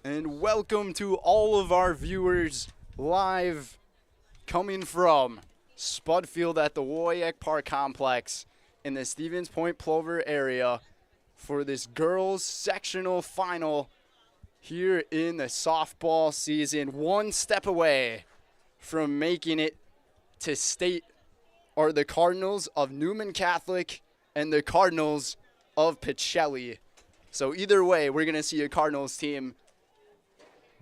And welcome to all of our viewers live coming from Spud Field at the WIAA Park Complex in the Stevens Point Plover area for this girls sectional final here in the softball season. One step away from making it to state are the Cardinals of Newman Catholic and the Cardinals of Pacelli. So either way, we're going to see a Cardinals team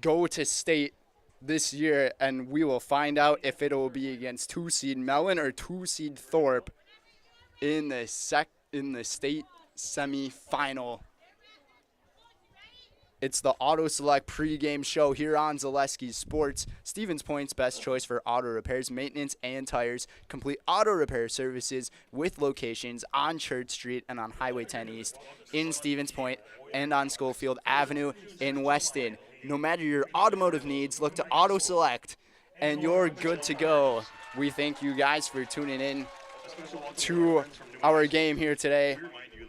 go to state this year, and we will find out if it will be against 2-seed Mellon or 2-seed Thorpe in the state semifinal. It's the Auto Select pregame show here on Zaleski Sports, Stevens Point's best choice for auto repairs, maintenance, and tires. Complete auto repair services with locations on Church Street and on Highway 10 East in Stevens Point and on Schofield Avenue in Weston. No matter your automotive needs, look to Auto Select, and you're good to go. We thank you guys for tuning in to our game here today.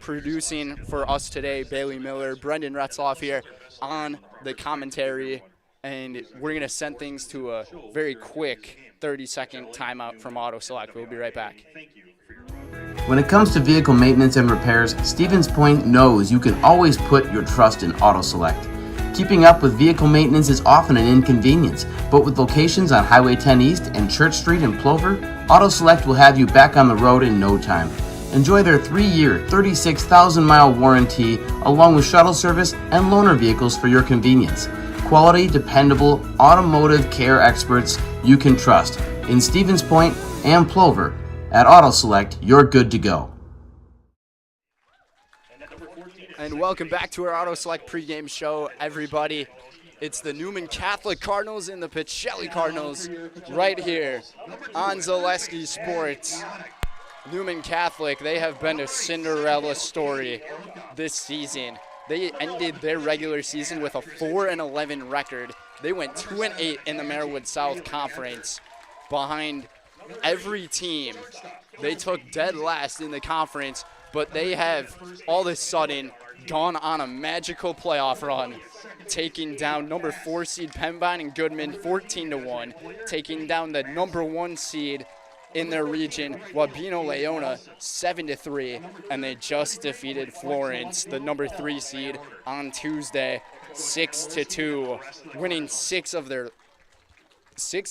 Producing for us today, Bailey Miller, Brendan Retzloff here on the commentary, and we're going to send things to a very quick 30-second timeout from Auto Select. We'll be right back. When it comes to vehicle maintenance and repairs, Stevens Point knows you can always put your trust in Auto Select. Keeping up with vehicle maintenance is often an inconvenience, but with locations on Highway 10 East and Church Street in Plover, Auto Select will have you back on the road in no time. Enjoy their 3-year, 36,000-mile warranty, along with shuttle service and loaner vehicles for your convenience. Quality, dependable, automotive care experts you can trust. In Stevens Point and Plover, at Auto Select, you're good to go. And welcome back to our Auto Select pregame show, everybody. It's the Newman Catholic Cardinals and the Pacelli Cardinals right here on Zaleski Sports. Newman Catholic, they have been a Cinderella story this season. They ended their regular season with a 4-11 record. They went 2-8 in the Marywood South Conference behind every team. They took dead last in the conference, but they have all of a sudden gone on a magical playoff run, taking down number 4 seed Pembine and Goodman 14-1, taking down the number 1 seed in their region, Wabeno Leona, 7-3, and they just defeated Florence, the number 3 seed, on Tuesday, 6-2, winning 6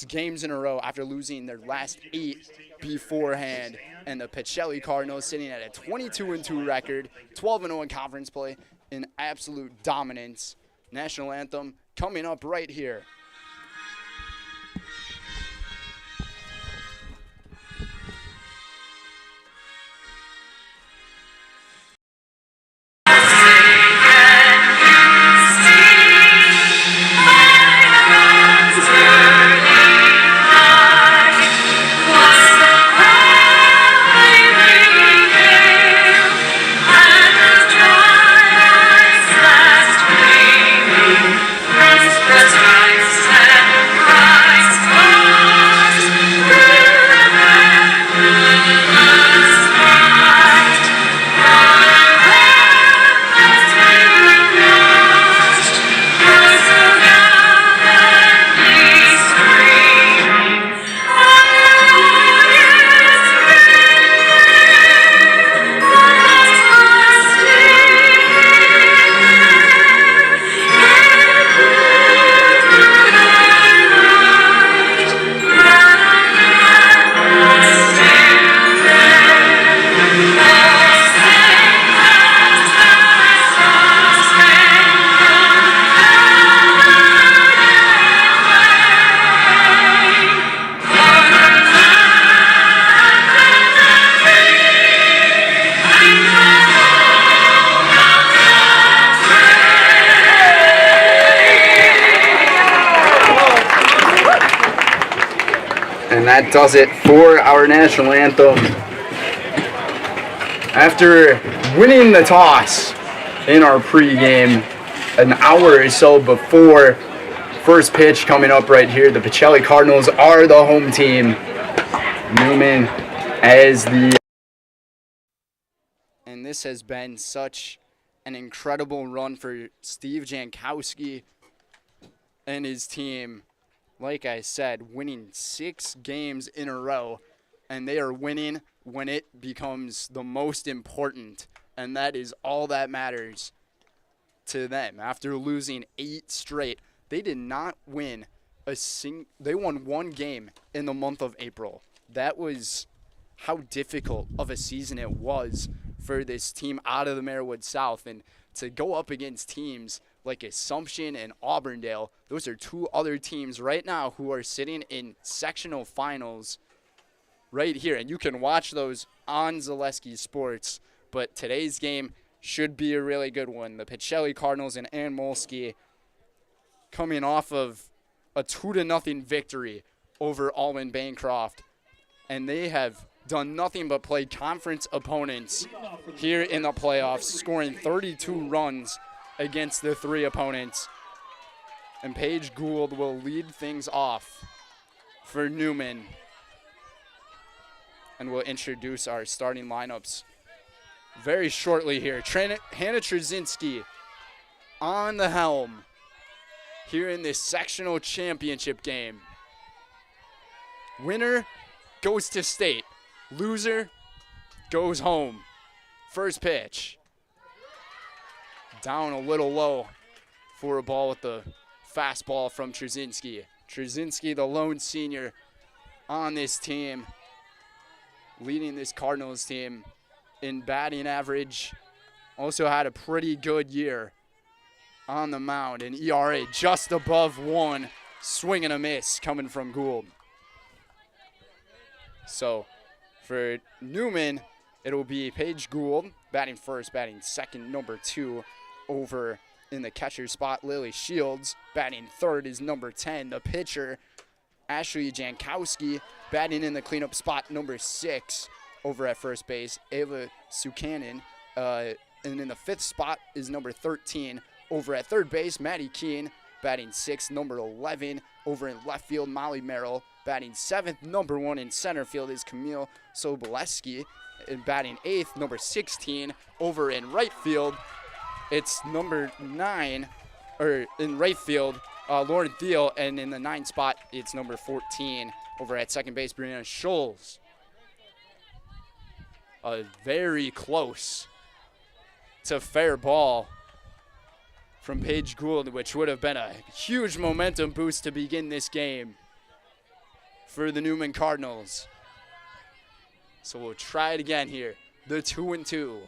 games in a row after losing their last 8 beforehand. And the Pacelli Cardinals sitting at a 22-2 record, 12-0 in conference play, in absolute dominance. National anthem coming up right here. And that does it for our national anthem. After winning the toss in our pregame an hour or so before first pitch coming up right here, the Pacelli Cardinals are the home team. Newman as the... And this has been such an incredible run for Steve Jankowski and his team, like I said, winning 6 games in a row, and they are winning when it becomes the most important, and that is all that matters to them. After losing 8 straight, they did not win they won 1 game in the month of April. That was how difficult of a season it was for this team out of the Marywood South, and to go up against teams like Assumption and Auburndale, those are 2 other teams right now who are sitting in sectional finals right here, and you can watch those on Zaleski Sports. But today's game should be a really good one. The Pacelli Cardinals and Ann Molsky coming off of a 2-0 victory over Alwyn Bancroft, and they have done nothing but play conference opponents here in the playoffs, scoring 32 runs against the 3 opponents. And Paige Gould will lead things off for Newman, and we'll introduce our starting lineups very shortly here. Hannah Trzynski on the helm here in this sectional championship game. Winner goes to state. Loser goes home. First pitch. Down a little low for a ball with the fastball from Trzynski. Trzynski, the lone senior on this team, leading this Cardinals team in batting average. Also had a pretty good year on the mound. An ERA just above 1. Swing and a miss coming from Gould. So for Newman, it'll be Paige Gould batting first, batting second, number 2 over in the catcher spot. Lily Shields batting third is number 10. The pitcher, Ashley Jankowski, batting in the cleanup spot, number 6 over at first base. Ava Sukanen, and in the 5th spot is number 13 over at third base. Maddie Keene batting 6th, number 11 over in left field. Molly Merrill batting 7th, number 1 in center field is Camille Soboleski, and batting 8th, number 16 over in right field. It's number 9, or in right field, Lauren Thiel, and in the 9th spot, it's number 14 over at second base, Brianna Scholes. Very close to fair ball from Paige Gould, which would have been a huge momentum boost to begin this game for the Newman Cardinals. So we'll try it again here. The 2-2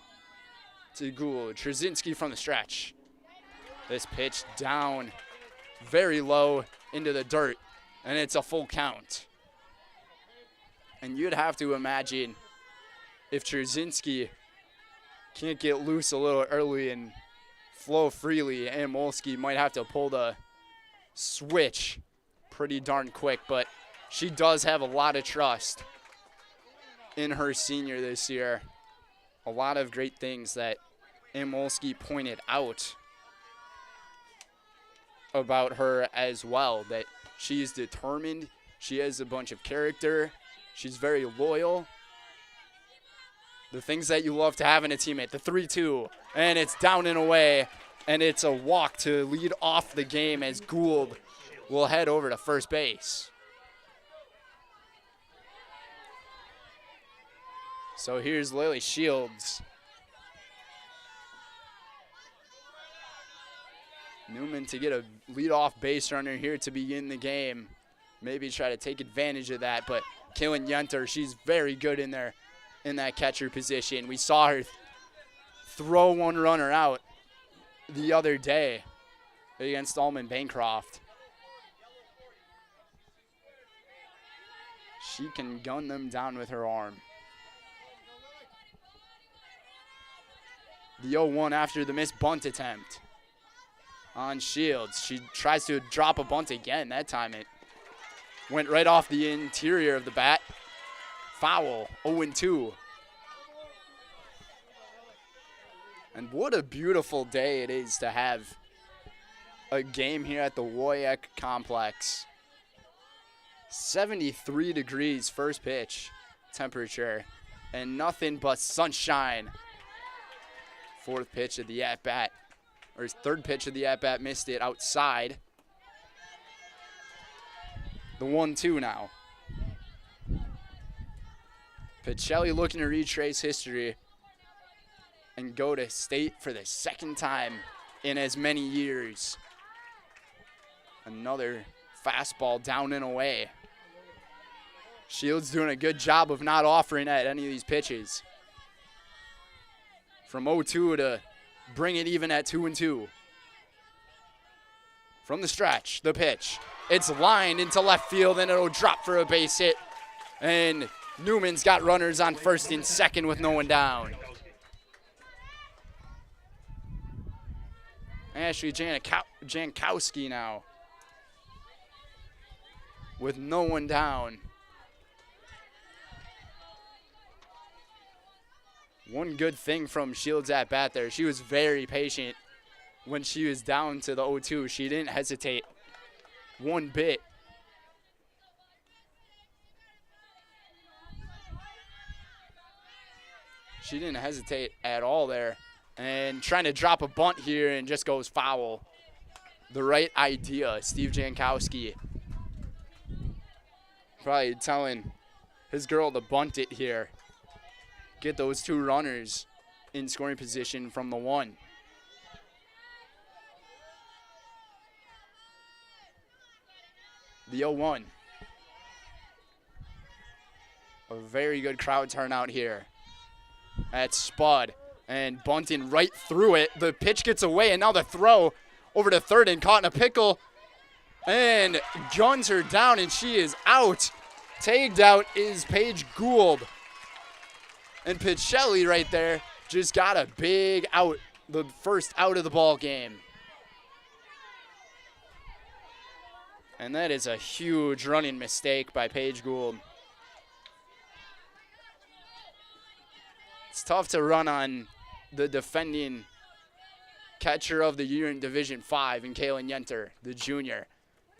to Gould. Trzynski from the stretch. This pitch down very low into the dirt, and it's a full count. And you'd have to imagine if Trzynski can't get loose a little early and flow freely, Ann Molsky might have to pull the switch pretty darn quick, but she does have a lot of trust in her senior this year. A lot of great things that Ann Molsky pointed out about her as well, that she's determined, she has a bunch of character, she's very loyal. The things that you love to have in a teammate. The 3-2, and it's down and away, and it's a walk to lead off the game as Gould will head over to first base. So here's Lily Shields. Newman to get a leadoff base runner here to begin the game. Maybe try to take advantage of that, but Kaylin Yenter, she's very good in there in that catcher position. We saw her throw one runner out the other day against Alwyn Bancroft. She can gun them down with her arm. The 0-1 after the missed bunt attempt on Shields. She tries to drop a bunt again. That time it went right off the interior of the bat. Foul, 0-2. And what a beautiful day it is to have a game here at the WIAA complex. 73 degrees first pitch temperature and nothing but sunshine. Fourth pitch of the at-bat, or his third pitch of the at-bat, missed it outside. The 1-2 now. Pacelli looking to retrace history and go to state for the second time in as many years. Another fastball down and away. Shields doing a good job of not offering at any of these pitches. From 0-2 to bring it even at 2-2. From the stretch, the pitch. It's lined into left field, and it'll drop for a base hit. And Newman's got runners on first and second with no one down. Ashley Jankowski now with no one down. One good thing from Shields at bat there, she was very patient when she was down to the 0-2. She didn't hesitate one bit. She didn't hesitate at all there. And trying to drop a bunt here and just goes foul. The right idea, Steve Jankowski. Probably telling his girl to bunt it here. Get those two runners in scoring position from the 1. The 0-1. A very good crowd turnout here. That's Spud. And bunting right through it. The pitch gets away, and now the throw over to third and caught in a pickle. And guns her down, and she is out. Tagged out is Paige Gould. And Pacelli right there just got a big out, the first out of the ball game. And that is a huge running mistake by Paige Gould. It's tough to run on the defending catcher of the year in Division 5 in Kaylin Yenter, the junior.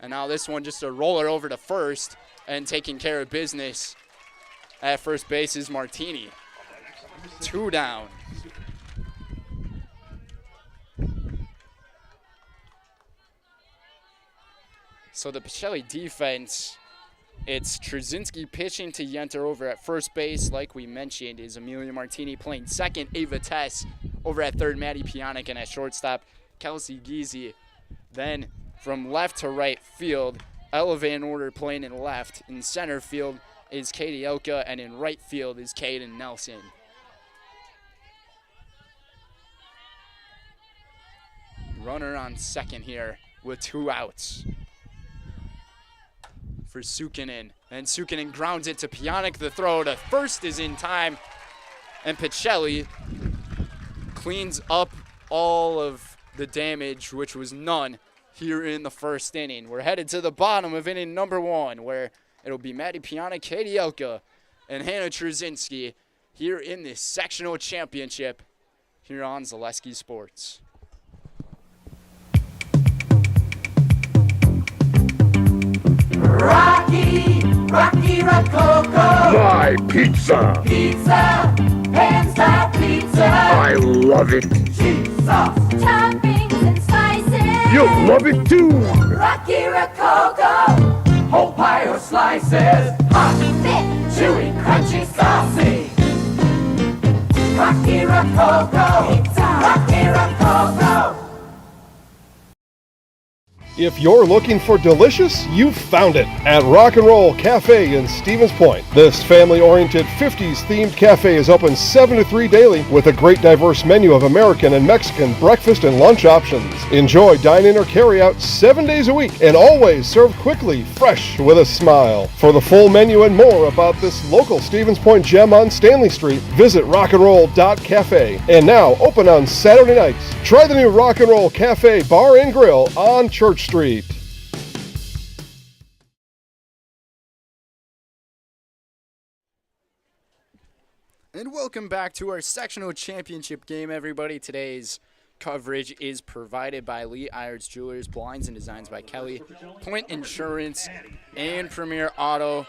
And now this one just a roller over to first and taking care of business at first base is Martini. 2 down. So the Pacelli defense, it's Trzynski pitching to Yenter over at first base. Like we mentioned, is Amelia Martini playing second. Ava Tess over at third. Maddie Pionic, and at shortstop, Kelsey Giese. Then from left to right field, Ella Van Order playing in left. In center field is Katie Elka, and in right field is Kaden Nelson. Runner on second here with 2 outs for Sukinen. And Sukinen grounds it to Pionic. The throw to first is in time. And Pacelli cleans up all of the damage, which was none, here in the first inning. We're headed to the bottom of inning number 1, where it'll be Maddie Pionic, Katie Elka, and Hannah Trzynski here in this sectional championship here on Zaleski Sports. Rocky, Rocky Rococo. My pizza! Pizza, hands down pizza. I love it! Cheese sauce, toppings and slices. You'll love it too! Rocky Rococo. Whole pie or slices. Hot, thick, chewy, crunchy, saucy. Rocky Rococo. Pizza. Rocky Rococo. If you're looking for delicious, you've found it at Rock and Roll Cafe in Stevens Point. This family-oriented 50s themed cafe is open 7 to 3 daily with a great diverse menu of American and Mexican breakfast and lunch options. Enjoy dine-in or carry-out 7 days a week and always served quickly, fresh, with a smile. For the full menu and more about this local Stevens Point gem on Stanley Street, visit rockandroll.cafe. And now open on Saturday nights. Try the new Rock and Roll Cafe Bar and Grill on Church Street. And welcome back to our sectional championship game, everybody. Today's coverage is provided by Lee Eyerts Jewelers, blinds and designs by Kelly, Point Insurance, and Premier Auto.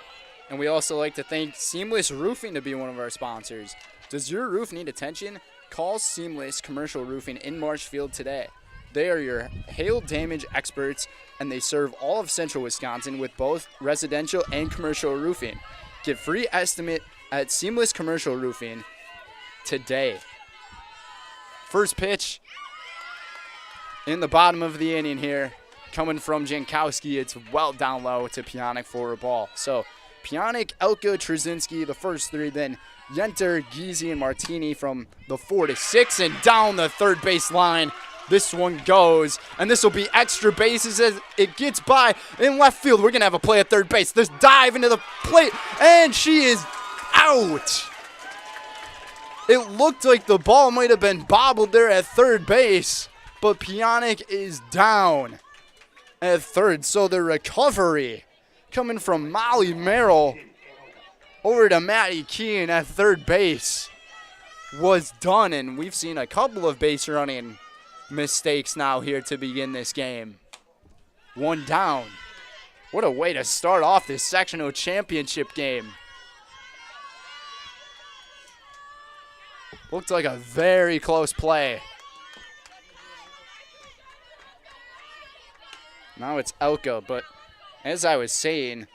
And we also like to thank Seamless Roofing to be one of our sponsors. Does your roof need attention? Call Seamless Commercial Roofing in Marshfield today. They are your hail damage experts, and they serve all of central Wisconsin with both residential and commercial roofing. Get free estimate at Seamless Commercial Roofing today. First pitch in the bottom of the inning here, coming from Jankowski. It's well down low to Pionic for a ball. So Pionic, Elka, Trzynski, the first three, then Yenter, Giese, and Martini from the 4 to 6, and down the third base line. This one goes, and this will be extra bases as it gets by in left field. We're going to have a play at third base. This dive into the plate, and she is out. It looked like the ball might have been bobbled there at third base, but Pionic is down at third. So the recovery coming from Molly Merrill over to Maddie Keene at third base was done, and we've seen a couple of base running mistakes now here to begin this game. One down. What a way to start off this sectional championship game. Looked like a very close play. Now it's Elka, but as I was saying,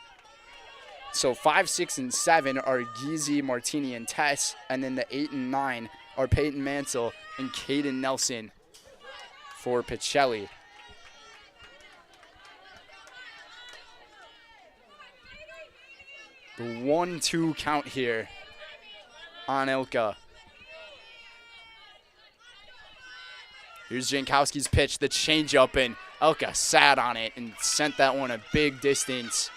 so 5, 6, and 7 are Giese, Martini, and Tess, and then the 8 and 9 are Peyton Mansell and Caden Nelson for Pacelli. The 1-2 count here on Elka. Here's Jankowski's pitch, the changeup, and Elka sat on it and sent that one a big distance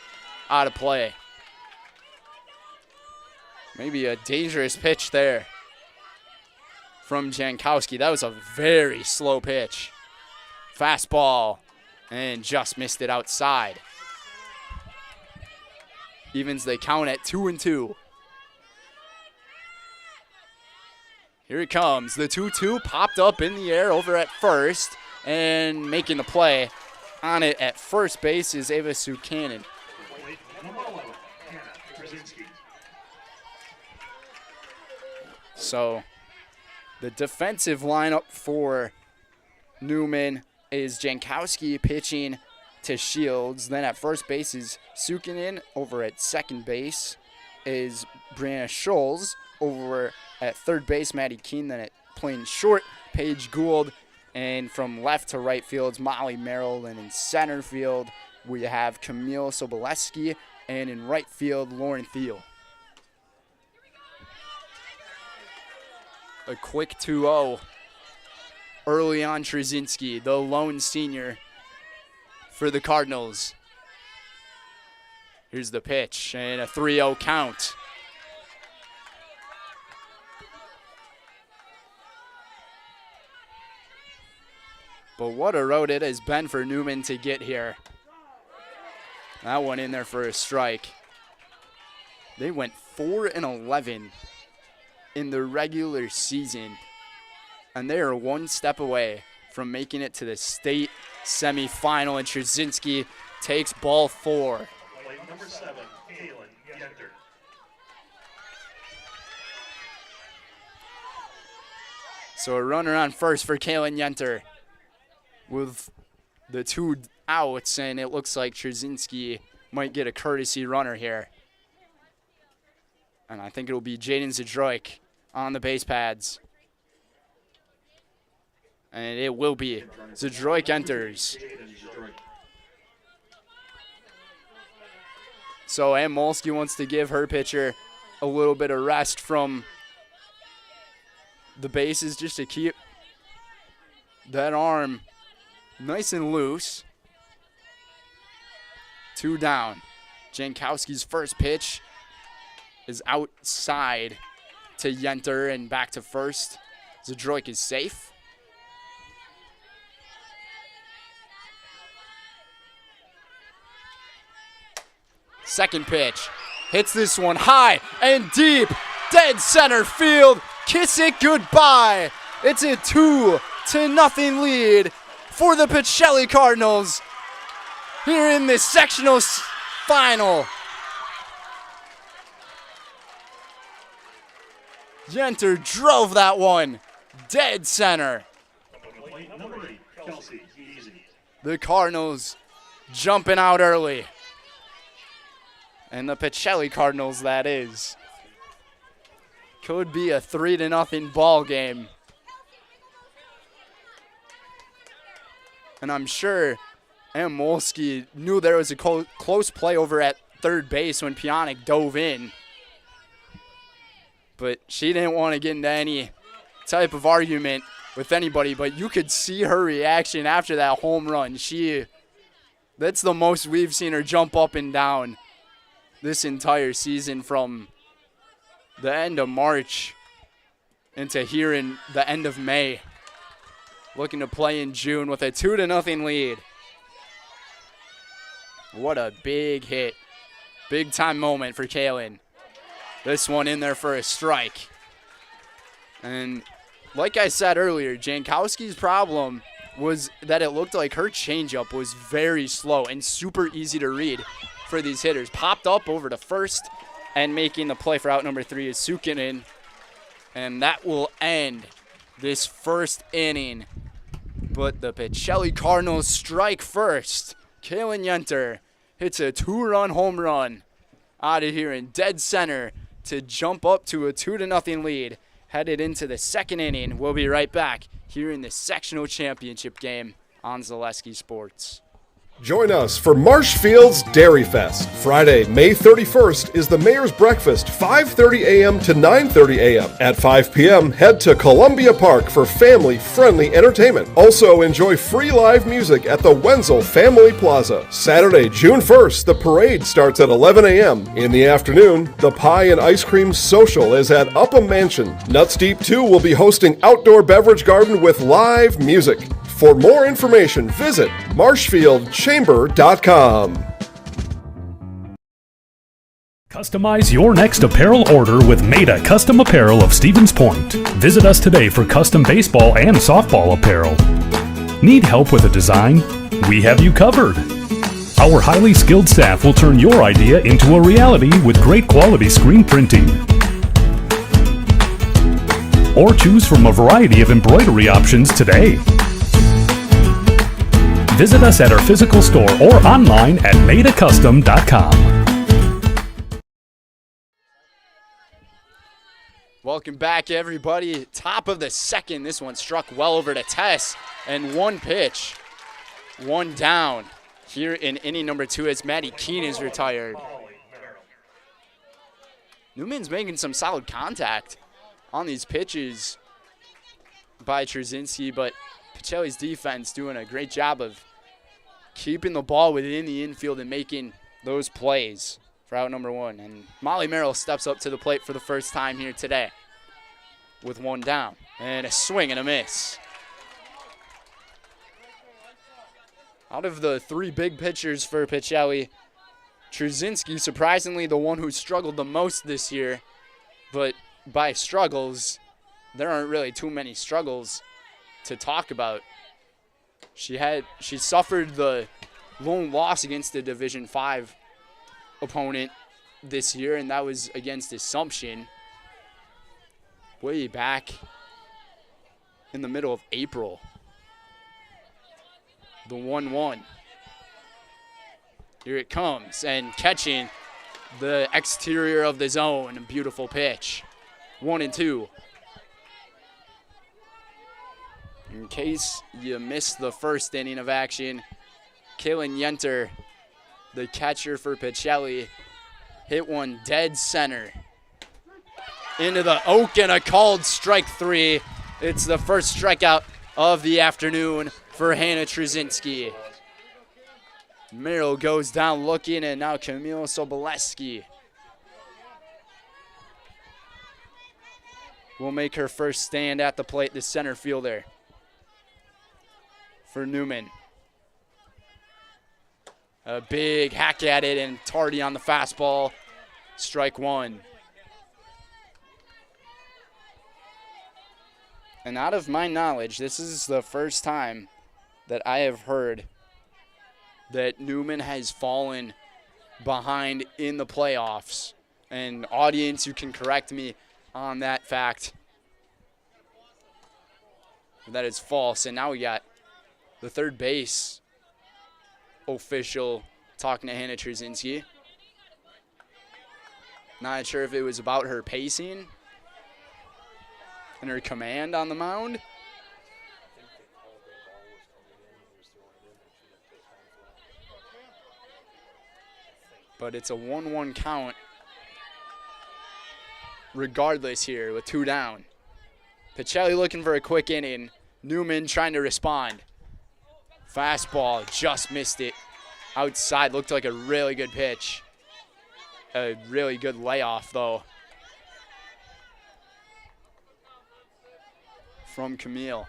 out of play. Maybe a dangerous pitch there from Jankowski. That was a very slow pitch. Fastball, and just missed it outside. Evens they count at 2-2. Here it comes. The 2-2 popped up in the air over at first, and making the play on it at first base is Ava Sukanen. So the defensive lineup for Newman is Jankowski pitching to Shields. Then at first base is Sukanen. Over at second base is Brianna Scholes. Over at third base, Maddie Keene. Then at playing short, Paige Gould. And from left to right field is Molly Merrill. And in center field, we have Camille Soboleski. And in right field, Lauren Thiel. A quick 2-0. Early on, Trzynski, the lone senior for the Cardinals. Here's the pitch, and a 3-0 count. But what a road it has been for Newman to get here. That one in there for a strike. They went 4-11 in the regular season, and they are one step away from making it to the state semifinal, and Trzynski takes ball 4. Number 7, Kaylin Yenter. So a runner on first for Kaylin Yenter with the 2 outs, and it looks like Trzynski might get a courtesy runner here. And I think it'll be Jaden Zadroik on the base pads. And it will be. Zadroik enters. So Ann Molsky wants to give her pitcher a little bit of rest from the bases just to keep that arm nice and loose. 2 down. Jankowski's first pitch is outside to Yenter and back to first. Zadroik is safe. Second pitch. Hits this one high and deep. Dead center field. Kiss it goodbye. It's a 2-0 lead for the Pacelli Cardinals here in this sectional final. Yenter drove that one dead center. Number 8, Kelsey, easy. The Cardinals jumping out early. And the Pacelli Cardinals, that is. Could be a 3-0 ball game. And I'm sure Molsky knew there was a close play over at third base when Pionic dove in. But she didn't want to get into any type of argument with anybody, but you could see her reaction after that home run. That's the most we've seen her jump up and down this entire season, from the end of March into here in the end of May. Looking to play in June with a 2-0 lead. What a big hit. Big time moment for Kaylin. This one in there for a strike. And like I said earlier, Jankowski's problem was that it looked like her changeup was very slow and super easy to read for these hitters. Popped up over to first, and making the play for out number 3 is Sukinen. And that will end this first inning. But the Pacelli Cardinals strike first. Kaylin Yenter hits a 2-run home run out of here in dead center to jump up to a 2-0 lead. Headed into the second inning. We'll be right back here in the sectional championship game on Zaleski Sports. Join us for Marshfield's Dairy Fest. Friday, May 31st is the Mayor's Breakfast, 5:30 a.m. to 9:30 a.m. At 5 p.m., head to Columbia Park for family-friendly entertainment. Also, enjoy free live music at the Wenzel Family Plaza. Saturday, June 1st, the parade starts at 11 a.m. In the afternoon, the Pie and Ice Cream Social is at Upham Mansion. Nuts Deep 2 will be hosting outdoor beverage garden with live music. For more information, visit marshfieldchamber.com. Customize your next apparel order with Maida Custom Apparel of Stevens Point. Visit us today for custom baseball and softball apparel. Need help with a design? We have you covered. Our highly skilled staff will turn your idea into a reality with great quality screen printing. Or choose from a variety of embroidery options today. Visit us at our physical store or online at maidacustom.com. Welcome back, everybody. Top of the second. This one struck well over to Tess. And one pitch, one down here in inning number 2 as Maddie Keene is retired. Newman's making some solid contact on these pitches by Trzynski, but Pacelli's defense doing a great job of keeping the ball within the infield and making those plays for out number 1. And Molly Merrill steps up to the plate for the first time here today with one down. And a swing and a miss. Out of the 3 big pitchers for Pacelli, Trzynski surprisingly the one who struggled the most this year. But by struggles, there aren't really too many struggles to talk about. She suffered the lone loss against the Division 5 opponent this year, and that was against Assumption way back in the middle of April. The 1-1. Here it comes, and catching the exterior of the zone. Beautiful pitch. 1-2. In case you missed the first inning of action, Kaylin Yenter, the catcher for Pacelli, hit one dead center into the oak, and a called strike 3. It's the first strikeout of the afternoon for Hannah Trzynski. Merrill goes down looking, and now Camille Soboleski will make her first stand at the plate, the center fielder for Newman. A big hack at it, and tardy on the fastball. Strike 1. And out of my knowledge, this is the first time that I have heard that Newman has fallen behind in the playoffs. And audience, you can correct me on that fact. That is false. And now we got the third base official talking to Hannah Trzynski. Not sure if it was about her pacing and her command on the mound. But it's a 1-1 count regardless here with 2 down. Pacelli looking for a quick inning. Newman trying to respond. Fastball, just missed it. Outside, looked like a really good pitch. A really good layoff, though, from Camille.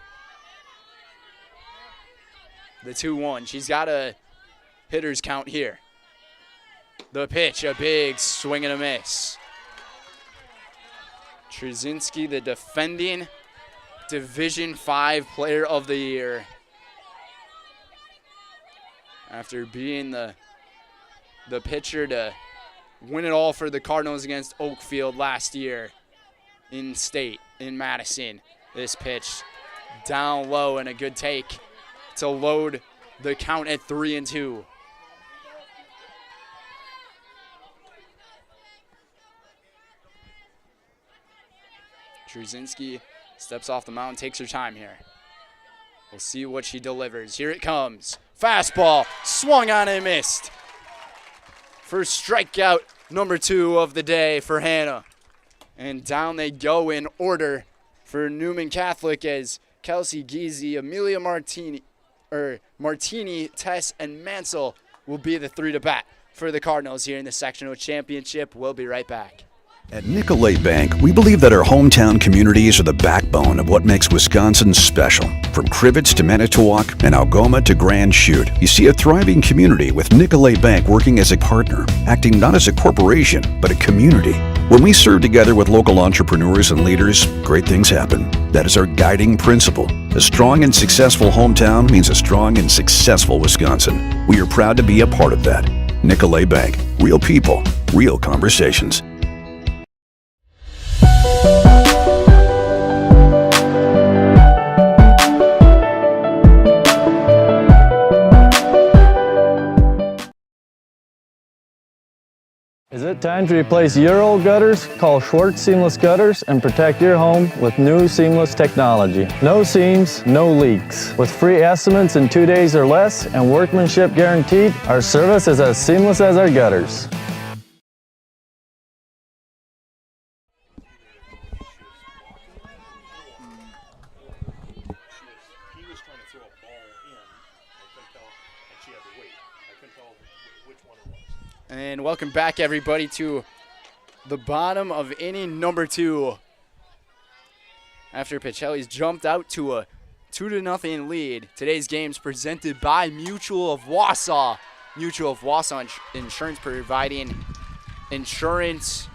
The 2-1. She's got a hitter's count here. The pitch, a big swing and a miss. Trzynski, the defending Division V Player of the Year, after being the pitcher to win it all for the Cardinals against Oakfield last year in state, in Madison. This pitch down low and a good take to load the count at 3-2. Trzynski steps off the mound, takes her time here. We'll see what she delivers. Here it comes. Fastball, swung on and missed. First strikeout, number 2 of the day for Hannah. And down they go in order for Newman Catholic as Kelsey Giese, Amelia Martini, Tess, and Mansell will be the 3 to bat for the Cardinals here in the sectional championship. We'll be right back. At Nicolay Bank, we believe that our hometown communities are the backbone of what makes Wisconsin special. From Crivets to Manitowoc and Algoma to Grand Chute, you see a thriving community with Nicolay Bank working as a partner, acting not as a corporation, but a community. When we serve together with local entrepreneurs and leaders, great things happen. That is our guiding principle. A strong and successful hometown means a strong and successful Wisconsin. We are proud to be a part of that. Nicolay Bank. Real people, real conversations. Is it time to replace your old gutters? Call Schwartz Seamless Gutters and protect your home with new seamless technology. No seams, no leaks. With free estimates in 2 days or less and workmanship guaranteed, our service is as seamless as our gutters. And welcome back, everybody, to the bottom of inning number 2. After Pacelli's jumped out to a 2-0 lead. Today's game's presented by Mutual of Wausau. Mutual of Wausau Insurance, providing insurance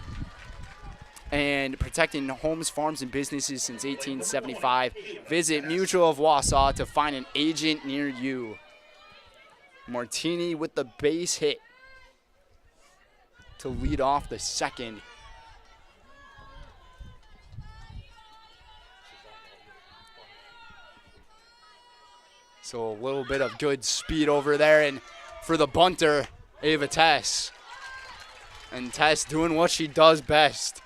and protecting homes, farms, and businesses since 1875. Visit Mutual of Wausau to find an agent near you. Martini with the base hit to lead off the second. So a little bit of good speed over there, and for the bunter, Ava Tess. And Tess doing what she does best.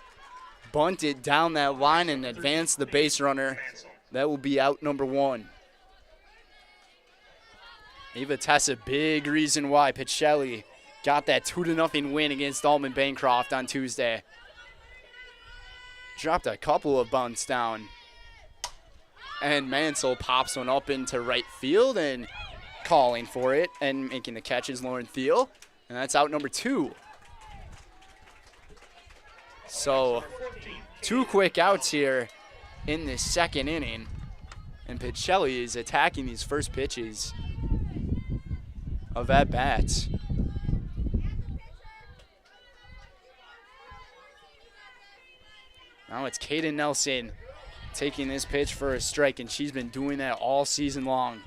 Bunt it down that line and advance the base runner. That will be out number 1. Ava Tess, a big reason why Pacelli got that 2-0 win against Almond Bancroft on Tuesday. Dropped a couple of bunts down. And Mansell pops one up into right field and calling for it, and making the catch is Lauren Thiel. And that's out number 2. So 2 quick outs here in this second inning. And Pacelli is attacking these first pitches of at-bats. Now it's Kaden Nelson taking this pitch for a strike, and she's been doing that all season long.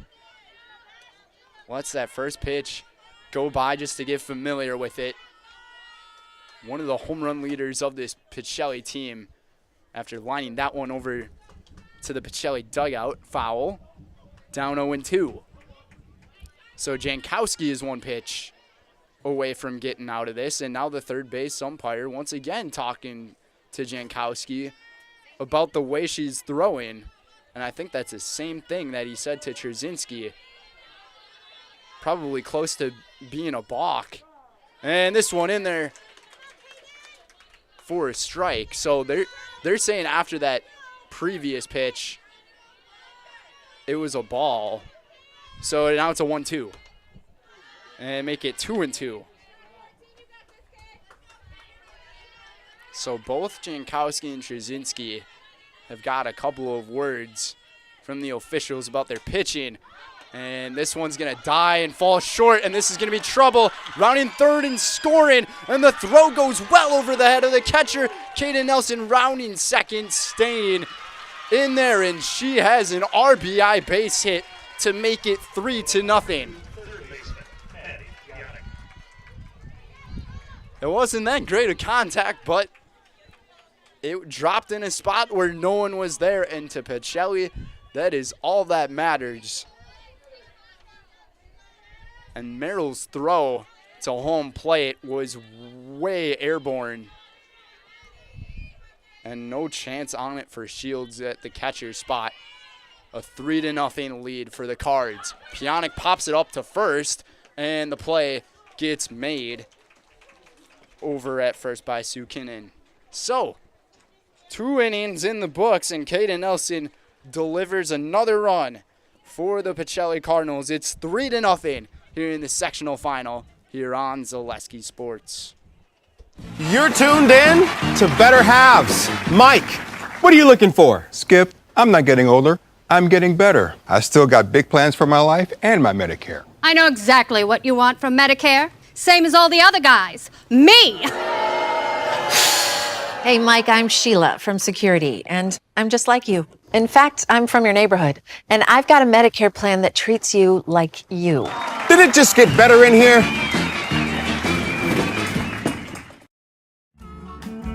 Lets that first pitch go by just to get familiar with it. One of the home run leaders of this Pacelli team, after lining that one over to the Pacelli dugout. Foul. Down 0-2. So Jankowski is one pitch away from getting out of this, and now the third base umpire once again talking to Jankowski about the way she's throwing, and I think that's the same thing that he said to Trzynski. Probably close to being a balk. And this one in there for a strike. So they're saying after that previous pitch, it was a ball. So now it's a 1-2. And make it 2-2. So both Jankowski and Trzynski have got a couple of words from the officials about their pitching. And this one's going to die and fall short, and this is going to be trouble. Rounding third and scoring, and the throw goes well over the head of the catcher. Kaden Nelson rounding second, staying in there, and she has an RBI base hit to make it 3-0. It wasn't that great a contact, but it dropped in a spot where no one was there, and to Pacelli, that is all that matters. And Merrill's throw to home plate was way airborne. And no chance on it for Shields at the catcher's spot. A 3-0 lead for the Cards. Pionic pops it up to first, and the play gets made over at first by Sukinen. So, 2 innings in the books, and Kaden Nelson delivers another run for the Pacelli Cardinals. It's 3-0 here in the sectional final here on Zaleski Sports. You're tuned in to Better Halves. Mike, what are you looking for? Skip, I'm not getting older. I'm getting better. I still got big plans for my life and my Medicare. I know exactly what you want from Medicare. Same as all the other guys. Me! Hey, Mike, I'm Sheila from Security, and I'm just like you. In fact, I'm from your neighborhood, and I've got a Medicare plan that treats you like you. Did it just get better in here?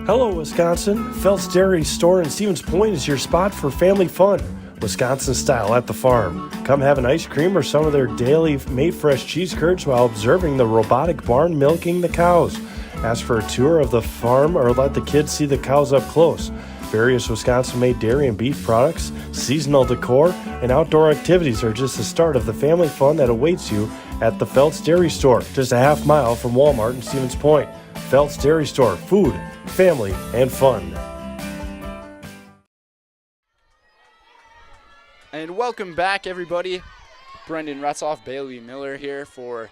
Hello, Wisconsin. Felt's Dairy Store in Stevens Point is your spot for family fun. Wisconsin style at the farm. Come have an ice cream or some of their daily made fresh cheese curds while observing the robotic barn milking the cows. Ask for a tour of the farm or let the kids see the cows up close. Various Wisconsin-made dairy and beef products, seasonal decor, and outdoor activities are just the start of the family fun that awaits you at the Felt's Dairy Store, just a half mile from Walmart in Stevens Point. Felt's Dairy Store, food, family, and fun. And welcome back, everybody. Brendan Retzoff, Bailey Miller here for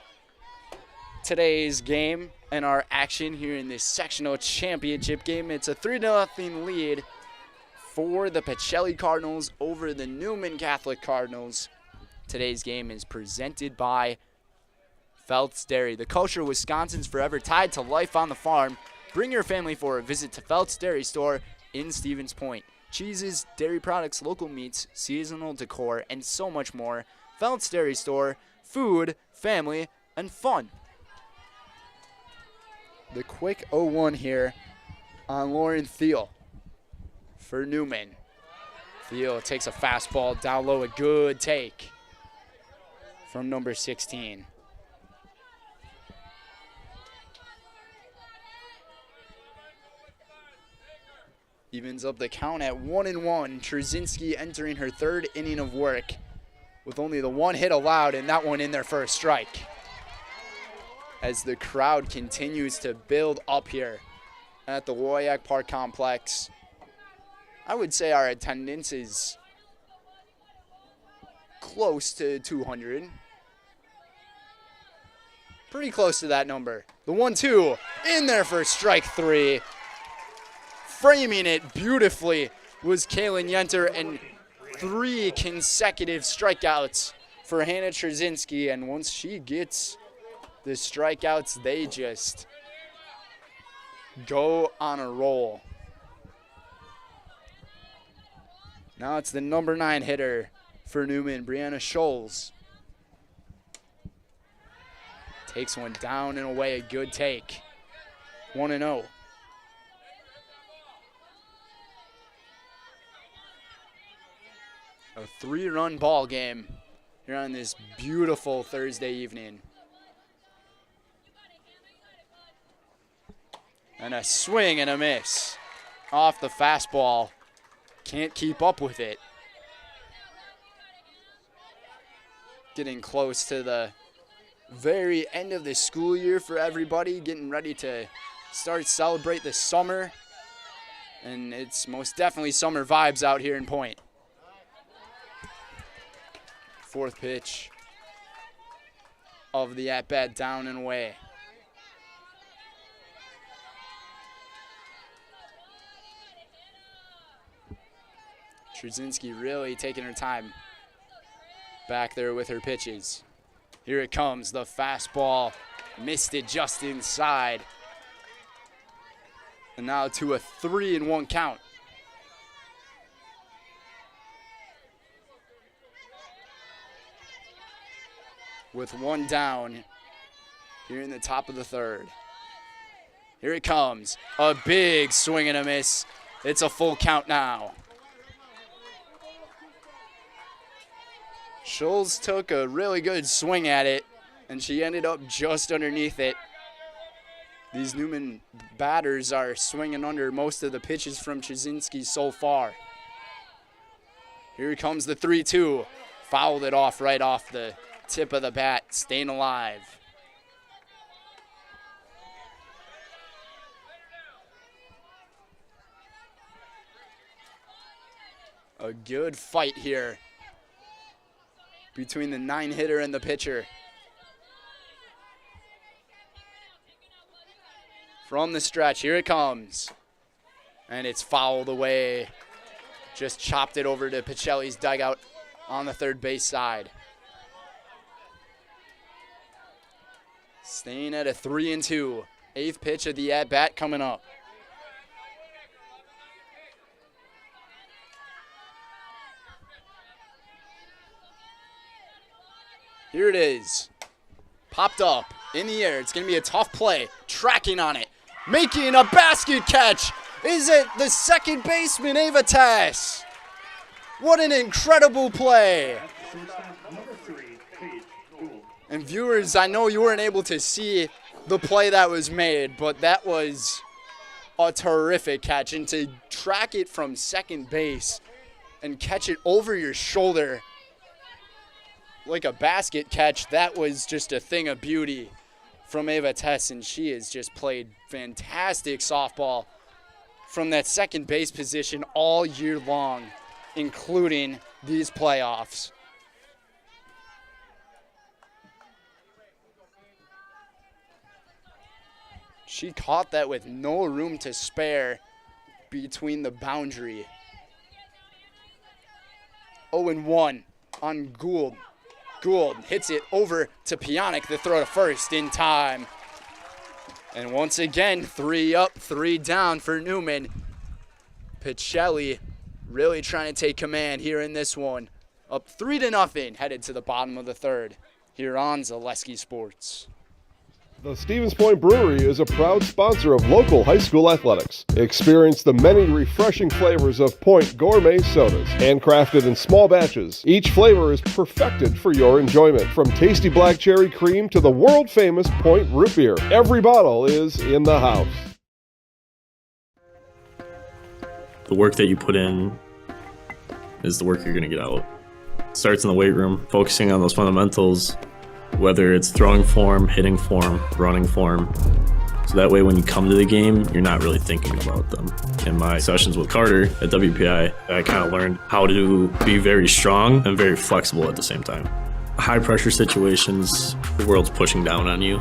today's game and our action here in this sectional championship game. It's a 3-0 lead for the Pacelli Cardinals over the Newman Catholic Cardinals. Today's game is presented by Felt's Dairy. The culture of Wisconsin's forever tied to life on the farm. Bring your family for a visit to Felt's Dairy Store in Stevens Point. Cheeses, dairy products, local meats, seasonal decor, and so much more. Felt's Dairy Store, food, family, and fun. The quick 0-1 here on Lauren Thiel for Newman. Thiel takes a fastball down low, a good take from number 16. Evens up the count at 1-1. Trzynski entering her third inning of work with only the one hit allowed, and that one in there for a strike. As the crowd continues to build up here at the WIAA Park Complex. I would say our attendance is close to 200. Pretty close to that number. The 1-2 in there for strike 3. Framing it beautifully was Kaylin Yenter, and 3 consecutive strikeouts for Hannah Trzynski. And once she gets the strikeouts, they just go on a roll. Now it's the number 9 hitter for Newman, Brianna Scholes. Takes one down and away, a good take. 1-0. A 3-run ball game here on this beautiful Thursday evening. And a swing and a miss off the fastball. Can't keep up with it. Getting close to the very end of the school year for everybody, getting ready to celebrate the summer. And it's most definitely summer vibes out here in Point. Fourth pitch of the at-bat, down and away. Trzynski really taking her time back there with her pitches. Here it comes, the fastball. Missed it just inside. And now to a 3-1 count. With one down here in the top of the third. Here it comes, a big swing and a miss. It's a full count now. Schulz took a really good swing at it, and she ended up just underneath it. These Newman batters are swinging under most of the pitches from Trzynski so far. Here comes the 3-2. Fouled it off right off the tip of the bat, staying alive. A good fight here between the 9-hitter and the pitcher. From the stretch, here it comes. And it's fouled away. Just chopped it over to Pacelli's dugout on the third base side. Staying at a 3-2. Eighth pitch of the at-bat coming up. Here it is. Popped up in the air. It's going to be a tough play. Tracking on it. Making a basket catch. Is it the second baseman, Ava Tess? What an incredible play. And viewers, I know you weren't able to see the play that was made, but that was a terrific catch. And to track it from second base and catch it over your shoulder like a basket catch, that was just a thing of beauty from Ava Tess, and she has just played fantastic softball from that second base position all year long, including these playoffs. She caught that with no room to spare between the boundary. 0-1 on Gould. Gould hits it over to Pionic, the throw to first in time. And once again, 3 up, 3 down for Newman. Pacelli really trying to take command here in this one. Up 3-0, headed to the bottom of the third here on Zaleski Sports. The Stevens Point Brewery is a proud sponsor of local high school athletics. Experience the many refreshing flavors of Point gourmet sodas, handcrafted in small batches. Each flavor is perfected for your enjoyment, from tasty black cherry cream to the world-famous Point root beer. Every bottle is in the house. The work that you put in is the work you're going to get out. It starts in the weight room, focusing on those fundamentals, whether it's throwing form, hitting form, running form. So that way when you come to the game, you're not really thinking about them. In my sessions with Carter at WPI, I kind of learned how to be very strong and very flexible at the same time. High pressure situations, the world's pushing down on you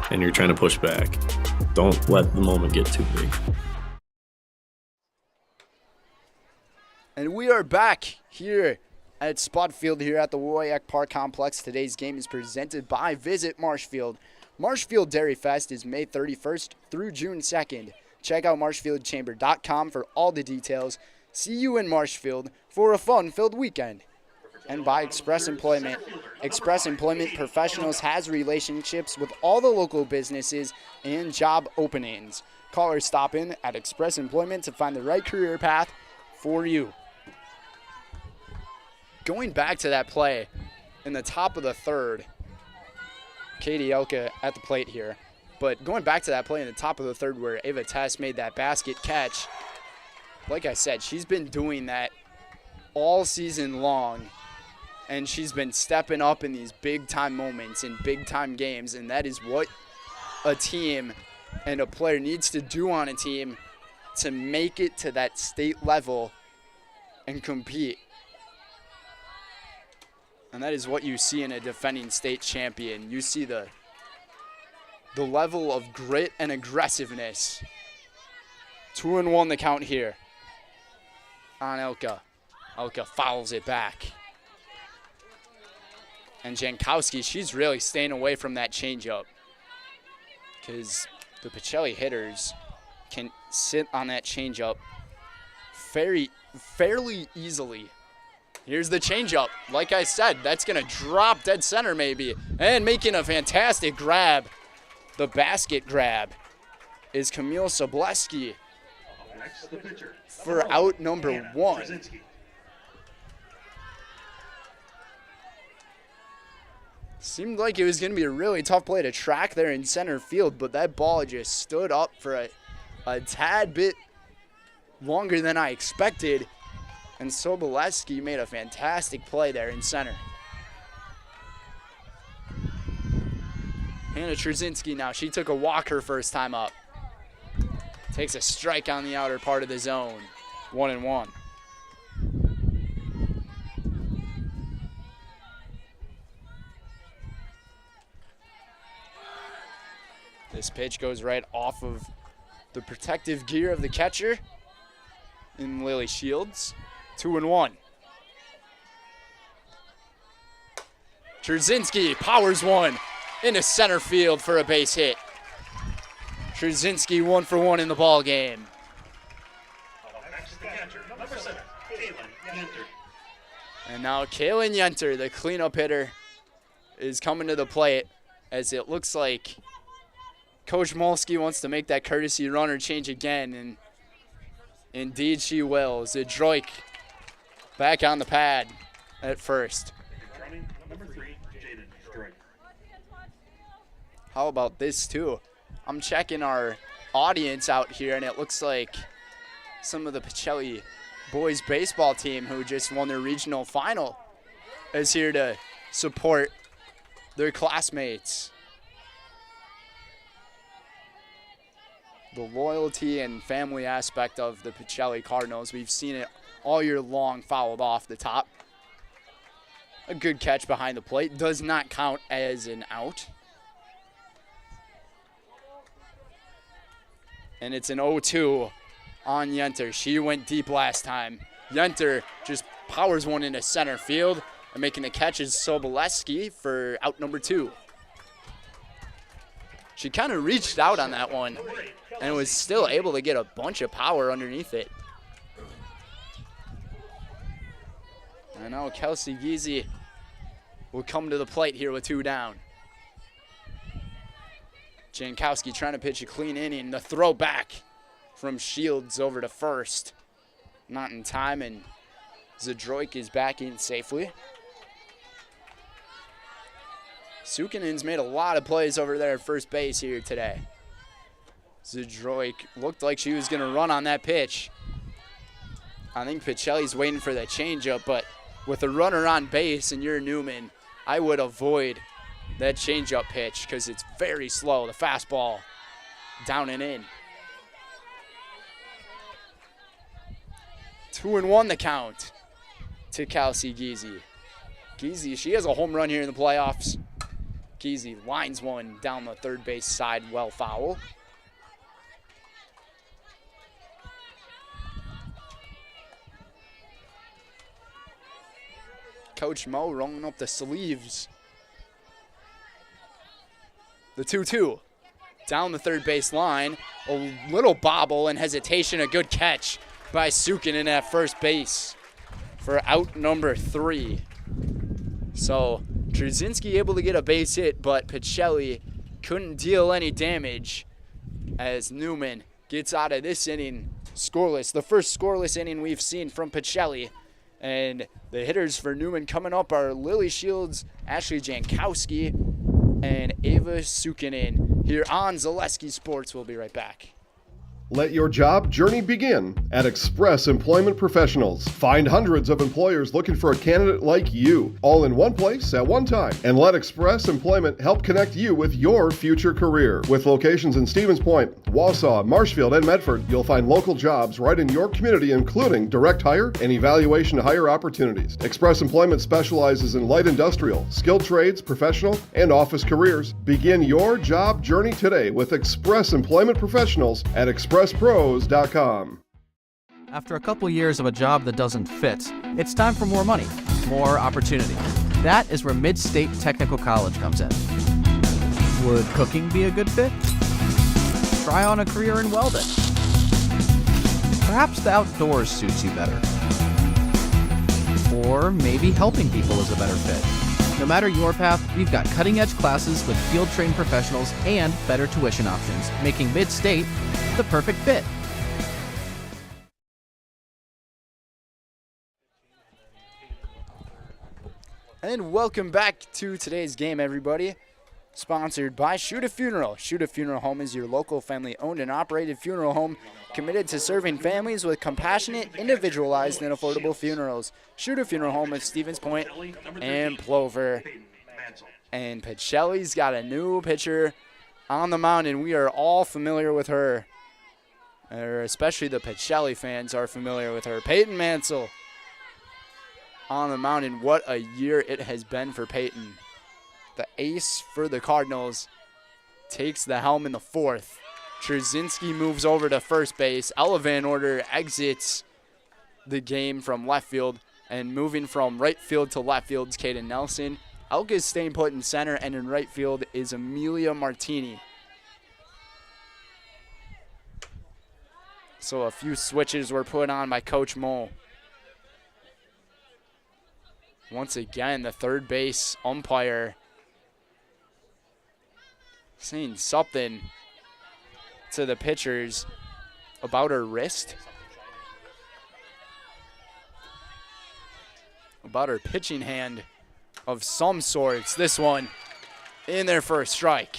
and you're trying to push back. Don't let the moment get too big. And we are back here at Spot Field here at the WIAA Park Complex. Today's game is presented by Visit Marshfield. Marshfield Dairy Fest is May 31st through June 2nd. Check out marshfieldchamber.com for all the details. See you in Marshfield for a fun-filled weekend. And by Express Employment. Express Employment Professionals has relationships with all the local businesses and job openings. Call or stop in at Express Employment to find the right career path for you. Going back to that play, in the top of the third. Katie Elka at the plate here. But going back to that play in the top of the third where Ava Tess made that basket catch, like I said, she's been doing that all season long, and she's been stepping up in these big-time moments in big-time games, and that is what a team and a player needs to do on a team to make it to that state level and compete. And that is what you see in a defending state champion. You see the level of grit and aggressiveness. 2-1 the count here on Elka. Elka fouls it back. And Jankowski, she's really staying away from that changeup because the Pacelli hitters can sit on that changeup fairly easily. Here's the changeup. Like I said, that's going to drop dead center maybe. And making a fantastic grab. The basket grab is Camille Sobleski for out number 1. Seemed like it was going to be a really tough play to track there in center field, but that ball just stood up for a tad bit longer than I expected. And Soboleski made a fantastic play there in center. Hannah Trzynski now, she took a walk her first time up. Takes a strike on the outer part of the zone. 1-1. This pitch goes right off of the protective gear of the catcher in Lily Shields. 2-1. Trzynski powers one into center field for a base hit. Trzynski 1 for 1 in the ball game. And now Kaylin Yenter, the cleanup hitter, is coming to the plate as it looks like Coach Molsky wants to make that courtesy runner change again, and indeed she will. Zdrojk back on the pad at first. How about this too? I'm checking our audience out here, and it looks like some of the Pacelli boys baseball team who just won their regional final is here to support their classmates. The loyalty and family aspect of the Pacelli Cardinals, we've seen it all year long, fouled off the top. A good catch behind the plate, does not count as an out. And it's an 0-2 on Yenter. She went deep last time. Yenter just powers one into center field, and making the catch is Soboleski for out number 2. She kind of reached out on that one and was still able to get a bunch of power underneath it. I know Kelsey Giese will come to the plate here with 2 down. Jankowski trying to pitch a clean inning. The throw back from Shields over to first. Not in time, and Zdrojk is back in safely. Sukinen's made a lot of plays over there at first base here today. Zdrojk looked like she was going to run on that pitch. I think Pacelli's waiting for that changeup, but with a runner on base and you're Newman, I would avoid that changeup pitch because it's very slow. The fastball down and in. 2-1 the count to Kelsey Giese. Giese, she has a home run here in the playoffs. Giese lines one down the third base side, well foul. Coach Mo rolling up the sleeves. The 2-2 down the third base line. A little bobble and hesitation, a good catch by Sukinen at first base for out number 3. So Trzynski able to get a base hit, but Pacelli couldn't deal any damage as Newman gets out of this inning scoreless. The first scoreless inning we've seen from Pacelli And the hitters for Newman coming up are Lily Shields, Ashley Jankowski, and Ava Sukinen here on Zaleski Sports. We'll be right back. Let your job journey begin at Express Employment Professionals. Find hundreds of employers looking for a candidate like you, all in one place at one time. And let Express Employment help connect you with your future career. With locations in Stevens Point, Wausau, Marshfield, and Medford, you'll find local jobs right in your community, including direct hire and evaluation to hire opportunities. Express Employment specializes in light industrial, skilled trades, professional, and office careers. Begin your job journey today with Express Employment Professionals at expresspros.com. After a couple years of a job that doesn't fit, it's time for more money, more opportunity. That is where Mid-State Technical College comes in. Would cooking be a good fit? Try on a career in welding. Perhaps the outdoors suits you better. Or maybe helping people is a better fit. No matter your path, we've got cutting-edge classes with field-trained professionals and better tuition options, making Mid-State the perfect fit. And welcome back to today's game, everybody. Sponsored by Shoot a Funeral. Shoot a Funeral Home is your local family-owned and operated funeral home committed to serving families with compassionate, individualized, and affordable funerals. Shoot a Funeral Home at Stevens Point and Plover. And Pacelli's got a new pitcher on the mound, and we are all familiar with her. Or especially the Pacelli fans are familiar with her. Peyton Mansell on the mound, and what a year it has been for Peyton. The ace for the Cardinals takes the helm in the fourth. Trzynski moves over to first base. Ella Van Order exits the game from left field, and moving from right field to left field is Kaden Nelson. Elk is staying put in center, and in right field is Amelia Martini. So a few switches were put on by Coach Moe. Once again, the third base umpire saying something to the pitchers about her wrist, about her pitching hand of some sorts. This one in there for a strike.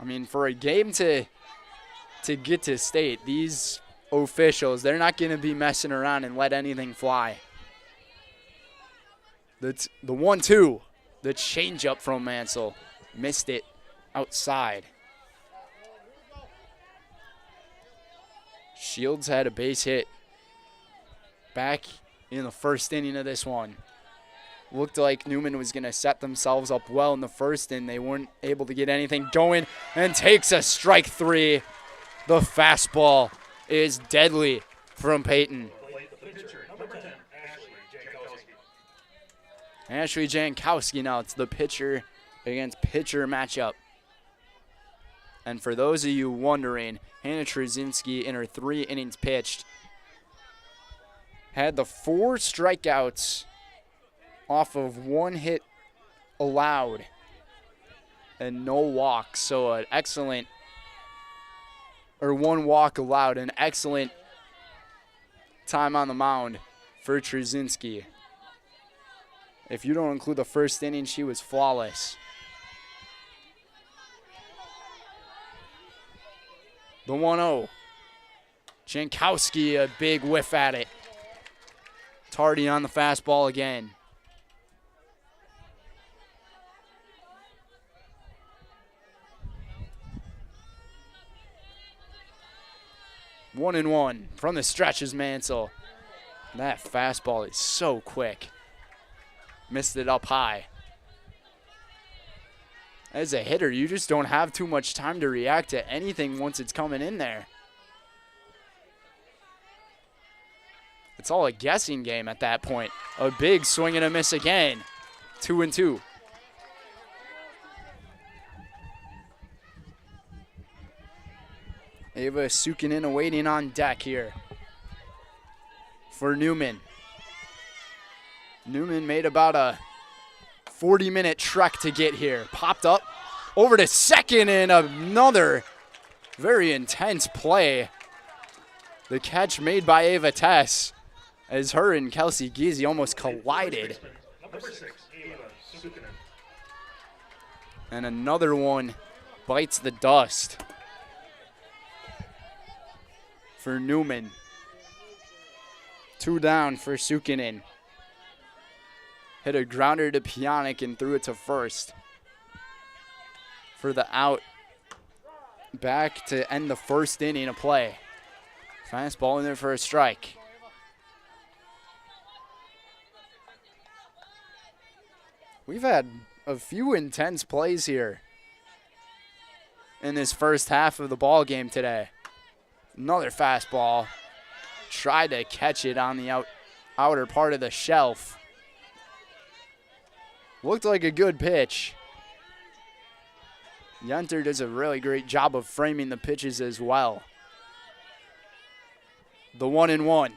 I mean, for a game to get to state, these officials, they're not going to be messing around and let anything fly. That's the 1-2, the changeup from Mansell. Missed it outside. Shields had a base hit back in the first inning of this one. Looked like Newman was going to set themselves up well in the first, and they weren't able to get anything going, and takes a strike three. The fastball is deadly from Peyton. Ashley Jankowski now. It's the pitcher against pitcher matchup. And for those of you wondering, Hannah Trzynski in her 3 innings pitched had the 4 strikeouts off of 1 hit allowed and no walks. So an excellent, or 1 walk allowed, an excellent time on the mound for Trzynski. If you don't include the first inning, she was flawless. The 1-0. Jankowski, a big whiff at it. Tardy on the fastball again. One and one from the stretch is Mansell. That fastball is so quick. Missed it up high. As a hitter, you just don't have too much time to react to anything once it's coming in there. It's all a guessing game at that point. A big swing and a miss again. 2-2. Ava Sukinen awaiting on deck here for Newman. Newman made about a 40-minute trek to get here. Popped up over to second, and another very intense play. The catch made by Ava Tess. as her and Kelsey Giese almost collided. Number 6, Ava Sukinen. And another one bites the dust for Newman. 2 down for Sukinen. Hit a grounder to Pionik and threw it to first for the out. Back to end the first inning of play. Fastball in there for a strike. We've had a few intense plays here in this first half of the ball game today. Another fastball. Tried to catch it on the outer part of the shelf. Looked like a good pitch. Yenter does a really great job of framing the pitches as well. The 1-1.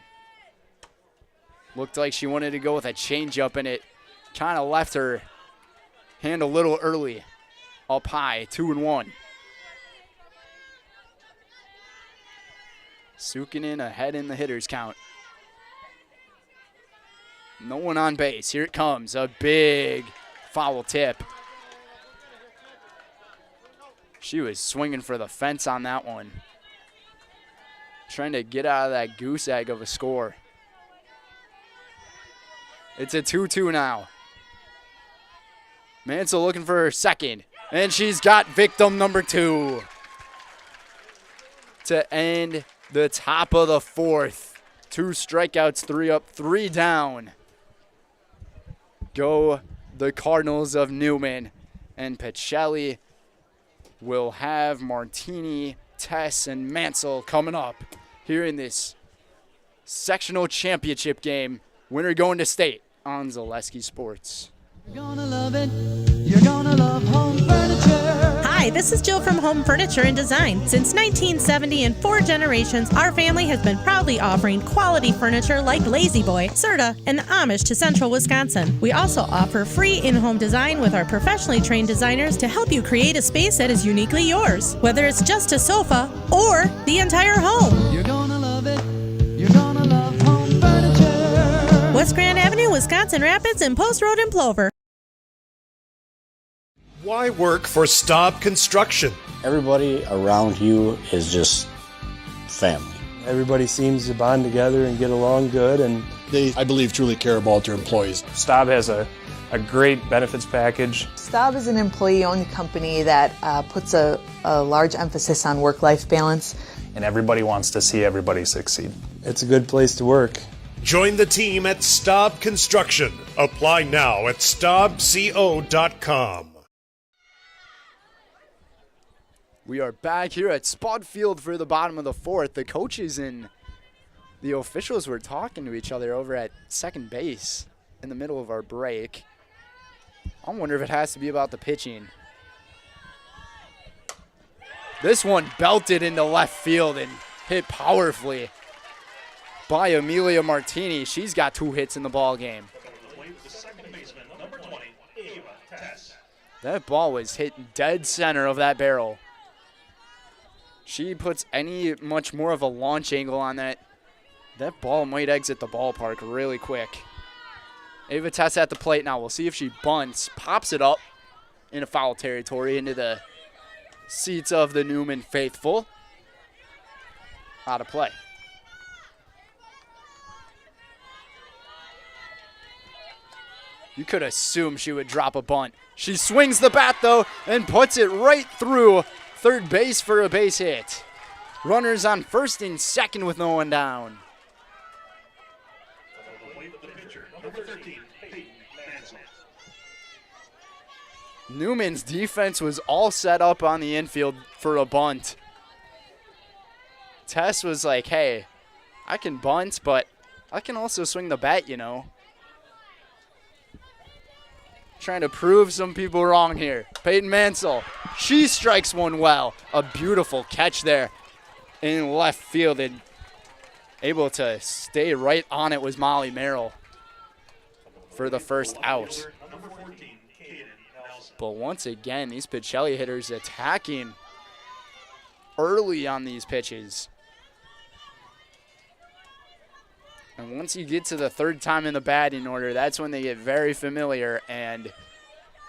Looked like she wanted to go with a changeup, and it kind of left her hand a little early. Up high, 2-1. Sukinen ahead in the hitters count. No one on base. Here it comes. A big foul tip. She was swinging for the fence on that one. Trying to get out of that goose egg of a score. It's a 2-2 now. Mansell looking for her second. And she's got victim number 2 to end the top of the 4th. 2 strikeouts, 3 up, 3 down. Go the Cardinals of Newman. And Pacelli will have Martini, Tess, and Mansell coming up here in this sectional championship game. Winner going to state on Zaleski Sports. You're gonna love it. You're gonna love home furniture. Hi, this is Jill from Home Furniture and Design. Since 1970 and 4 generations, our family has been proudly offering quality furniture like Lazy Boy, Serta, and Amish to Central Wisconsin. We also offer free in-home design with our professionally trained designers to help you create a space that is uniquely yours, whether it's just a sofa or the entire home. You're gonna love it. You're gonna love home furniture. West Grand Avenue, Wisconsin Rapids, and Post Road in Plover. Why work for Staub Construction? Everybody around you is just family. Everybody seems to bond together and get along good, and they, I believe, truly care about their employees. Staub has a great benefits package. Staub is an employee-owned company that puts a large emphasis on work-life balance. And everybody wants to see everybody succeed. It's a good place to work. Join the team at Staub Construction. Apply now at staubco.com. We are back here at Spud Field for the bottom of the 4th. The coaches and the officials were talking to each other over at second base in the middle of our break. I wonder if it has to be about the pitching. This one belted into left field and hit powerfully by Amelia Martini. She's got 2 hits in the ball game. That ball was hit dead center of that barrel. She puts any much more of a launch angle on that. That ball might exit the ballpark really quick. Ava Tess at the plate now. We'll see if she bunts, pops it up into foul territory into the seats of the Newman faithful. Out of play. You could assume she would drop a bunt. She swings the bat, though, and puts it right through third base for a base hit. Runners on first and second with no one down. Newman's defense was all set up on the infield for a bunt. Tess was like, hey, I can bunt, but I can also swing the bat, you know. Trying to prove some people wrong here. Peyton Mansell, she strikes one well. A beautiful catch there in left field, and able to stay right on it was Molly Merrill for the first out. But once again, these Pacelli hitters attacking early on these pitches. And once you get to the third time in the batting order, that's when they get very familiar. And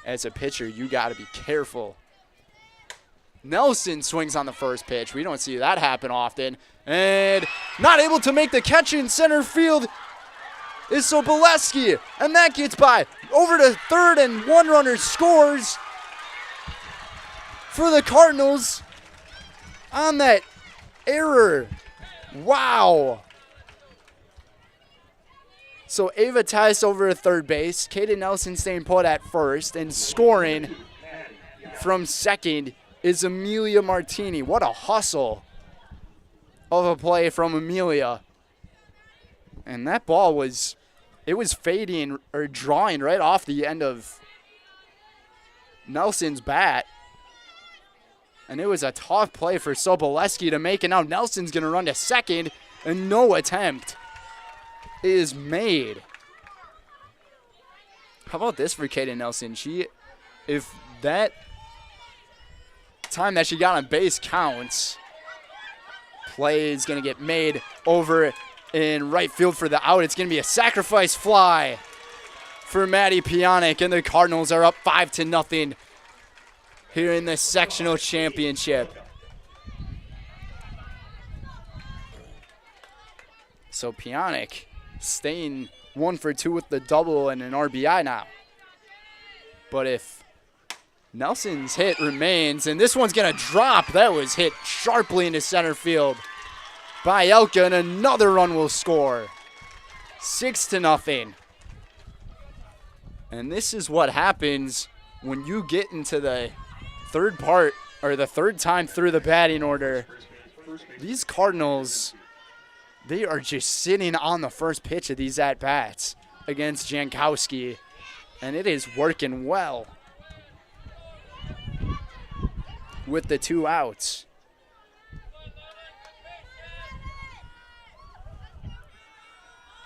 as a pitcher, you got to be careful. Nelson swings on the first pitch. We don't see that happen often. And not able to make the catch in center field is Sobolewski. And that gets by. Over to third, and one runner scores for the Cardinals on that error. Wow. So Ava Tice over at third base. Kaden Nelson staying put at first, and scoring from second is Amelia Martini. What a hustle of a play from Amelia. And that ball was fading or drawing right off the end of Nelson's bat. And it was a tough play for Sobolewski to make, and now Nelson's going to run to second, and no attempt is made. How about this for Kaden Nelson? If that time that she got on base counts, play is going to get made over in right field for the out. It's going to be a sacrifice fly for Maddie Pionic, and the Cardinals are up 5-0 here in the sectional championship. So Pionic staying 1 for 2 with the double and an RBI now. But if Nelson's hit remains, and this one's going to drop, that was hit sharply into center field by Elka, and another run will score. 6-0. And this is what happens when you get into the third part, or the third time through the batting order. These Cardinals, they are just sitting on the first pitch of these at-bats against Jankowski, and it is working well with the 2 outs.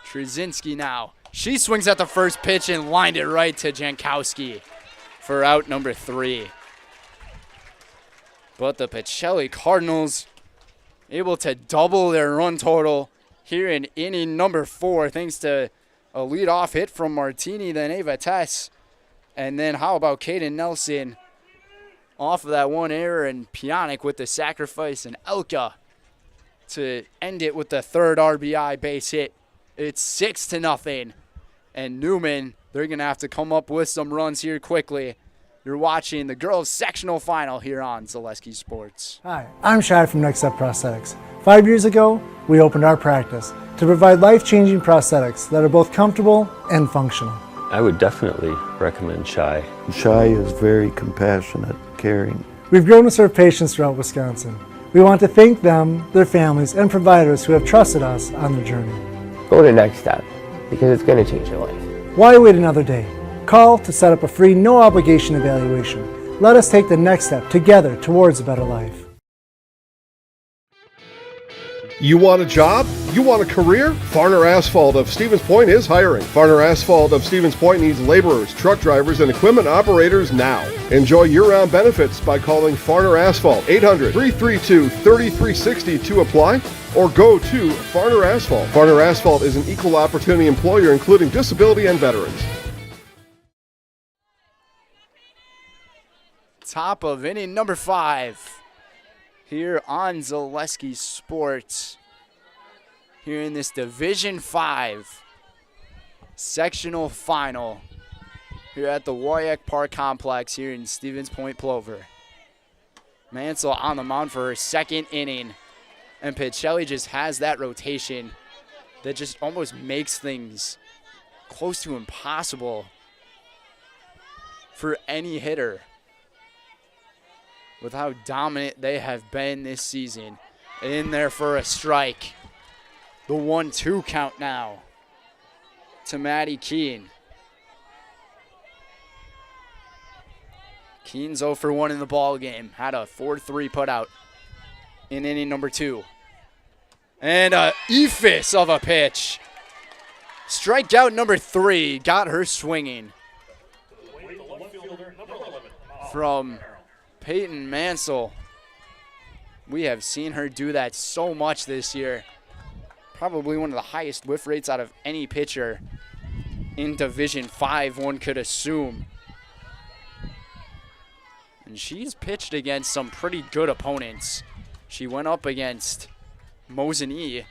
Trzynski now. She swings at the first pitch and lined it right to Jankowski for out number 3. But the Pacelli Cardinals able to double their run total here in inning number 4 thanks to a leadoff hit from Martini, then Ava Tess. And then how about Kaden Nelson off of that one error, and Pionic with the sacrifice, and Elka to end it with the third RBI base hit. It's 6-0. And Newman, they're going to have to come up with some runs here quickly. You're watching the girls' sectional final here on Zaleski Sports. Hi, I'm Shai from Next Step Prosthetics. 5 years ago, we opened our practice to provide life-changing prosthetics that are both comfortable and functional. I would definitely recommend Shai. Shai is very compassionate, caring. We've grown to serve patients throughout Wisconsin. We want to thank them, their families, and providers who have trusted us on their journey. Go to Next Step, because it's going to change your life. Why wait another day? Call to set up a free, no-obligation evaluation. Let us take the next step together towards a better life. You want a job? You want a career? Farner Asphalt of Stevens Point is hiring. Farner Asphalt of Stevens Point needs laborers, truck drivers, and equipment operators now. Enjoy year-round benefits by calling Farner Asphalt 800-332-3360 to apply, or go to Farner Asphalt. Farner Asphalt is an equal opportunity employer including disability and veterans. Top of inning number 5 here on Zaleski Sports. Here in this Division 5 sectional final here at the WIAA Park Complex here in Stevens Point, Plover. Mansell on the mound for her second inning, and Pacelli just has that rotation that just almost makes things close to impossible for any hitter with how dominant they have been this season. In there for a strike. The 1-2 count now to Maddie Keene. Keene's 0 for 1 in the ball game. Had a 4-3 put out in inning number 2. And a eephus of a pitch. Strikeout number 3 got her swinging from Peyton Mansell. We have seen her do that so much this year. Probably one of the highest whiff rates out of any pitcher in Division 5, one could assume. And she's pitched against some pretty good opponents. She went up against Mosinee.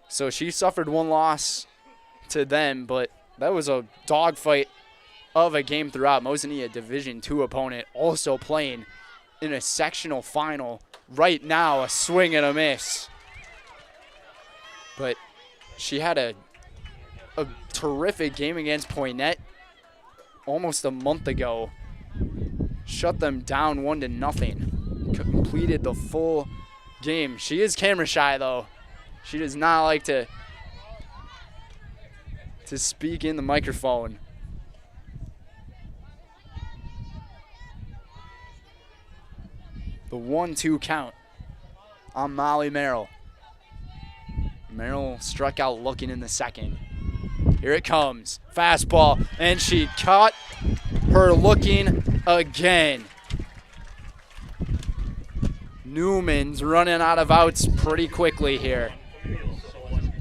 So she suffered one loss to them, but that was a dogfight of a game throughout. Mosinee, a Division 2 opponent, also playing in a sectional final right now, a swing and a miss. But she had a terrific game against Poynette almost a month ago. Shut them down 1-0. Completed the full game. She is camera shy though. She does not like to speak in the microphone. The 1-2 count on Molly Merrill. Merrill struck out looking in the second. Here it comes. Fastball, and she caught her looking again. Newman's running out of outs pretty quickly here.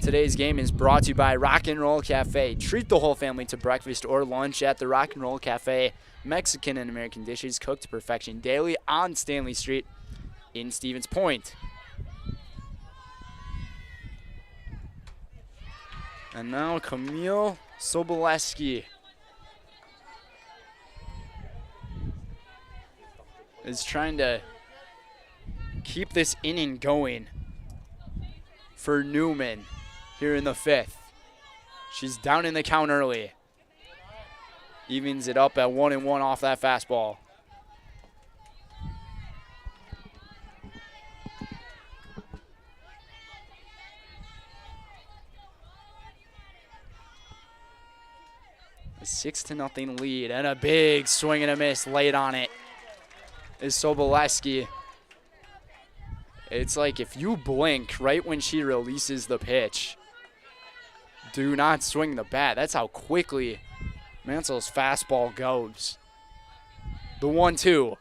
Today's game is brought to you by Rock and Roll Cafe. Treat the whole family to breakfast or lunch at the Rock and Roll Cafe. Mexican and American dishes cooked to perfection daily on Stanley Street in Stevens Point. And now Camille Soboleski is trying to keep this inning going for Newman here in the 5th. She's down in the count early. Evens it up at 1-1 off that fastball. A 6-0 lead and a big swing and a miss late on it is Soboleski. It's like if you blink right when she releases the pitch, do not swing the bat. That's how quickly Mansell's fastball goes. The 1-2.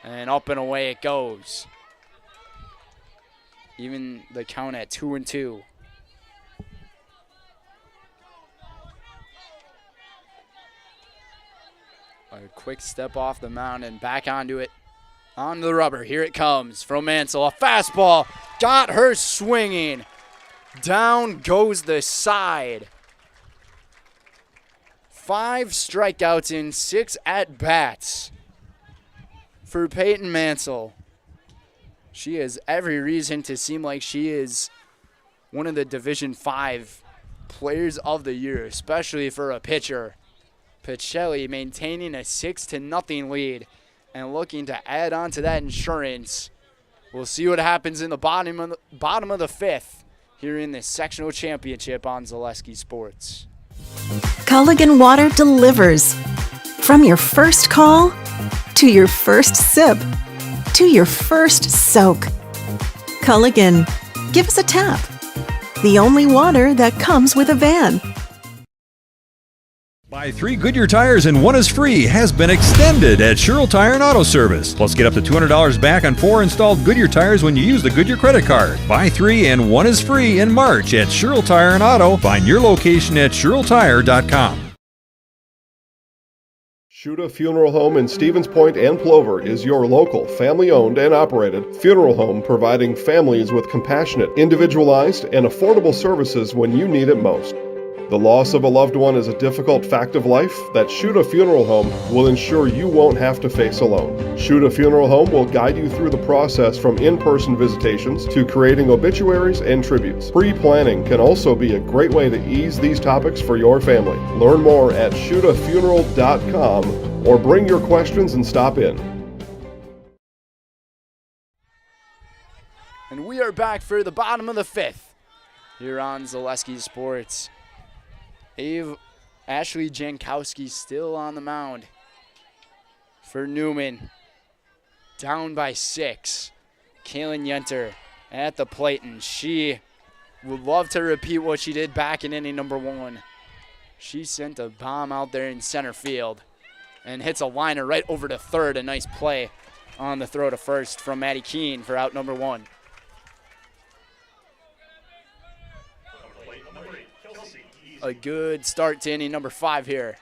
And up and away it goes. Even the count at 2-2. A quick step off the mound and back onto it. On the rubber. Here it comes from Mansell. A fastball. Got her swinging. Down goes the side. 5 strikeouts in 6 at-bats for Peyton Mansell. She has every reason to seem like she is one of the Division 5 players of the year, especially for a pitcher. Pacelli maintaining a 6-0 lead and looking to add on to that insurance. We'll see what happens in the bottom of the 5th here in this sectional championship on Zaleski Sports. Culligan Water delivers. From your first call, to your first sip, to your first soak. Culligan, give us a tap. The only water that comes with a van. Buy 3 Goodyear tires and 1 is free has been extended at Sherrill Tire and Auto Service. Plus, get up to $200 back on 4 installed Goodyear tires when you use the Goodyear credit card. Buy 3 and 1 is free in March at Sherrill Tire and Auto. Find your location at SherrillTire.com. Shuda Funeral Home in Stevens Point and Plover is your local, family-owned and operated funeral home providing families with compassionate, individualized, and affordable services when you need it most. The loss of a loved one is a difficult fact of life that Shuda Funeral Home will ensure you won't have to face alone. Shuda Funeral Home will guide you through the process from in-person visitations to creating obituaries and tributes. Pre-planning can also be a great way to ease these topics for your family. Learn more at shudafuneral.com or bring your questions and stop in. And we are back for the bottom of the 5th here on Zaleski Sports. Ashley Jankowski still on the mound for Newman. Down by 6. Kaylin Yenter at the plate, and she would love to repeat what she did back in inning number 1. She sent a bomb out there in center field and hits a liner right over to third. A nice play on the throw to first from Maddie Keene for out number 1. a good start to inning number 5 here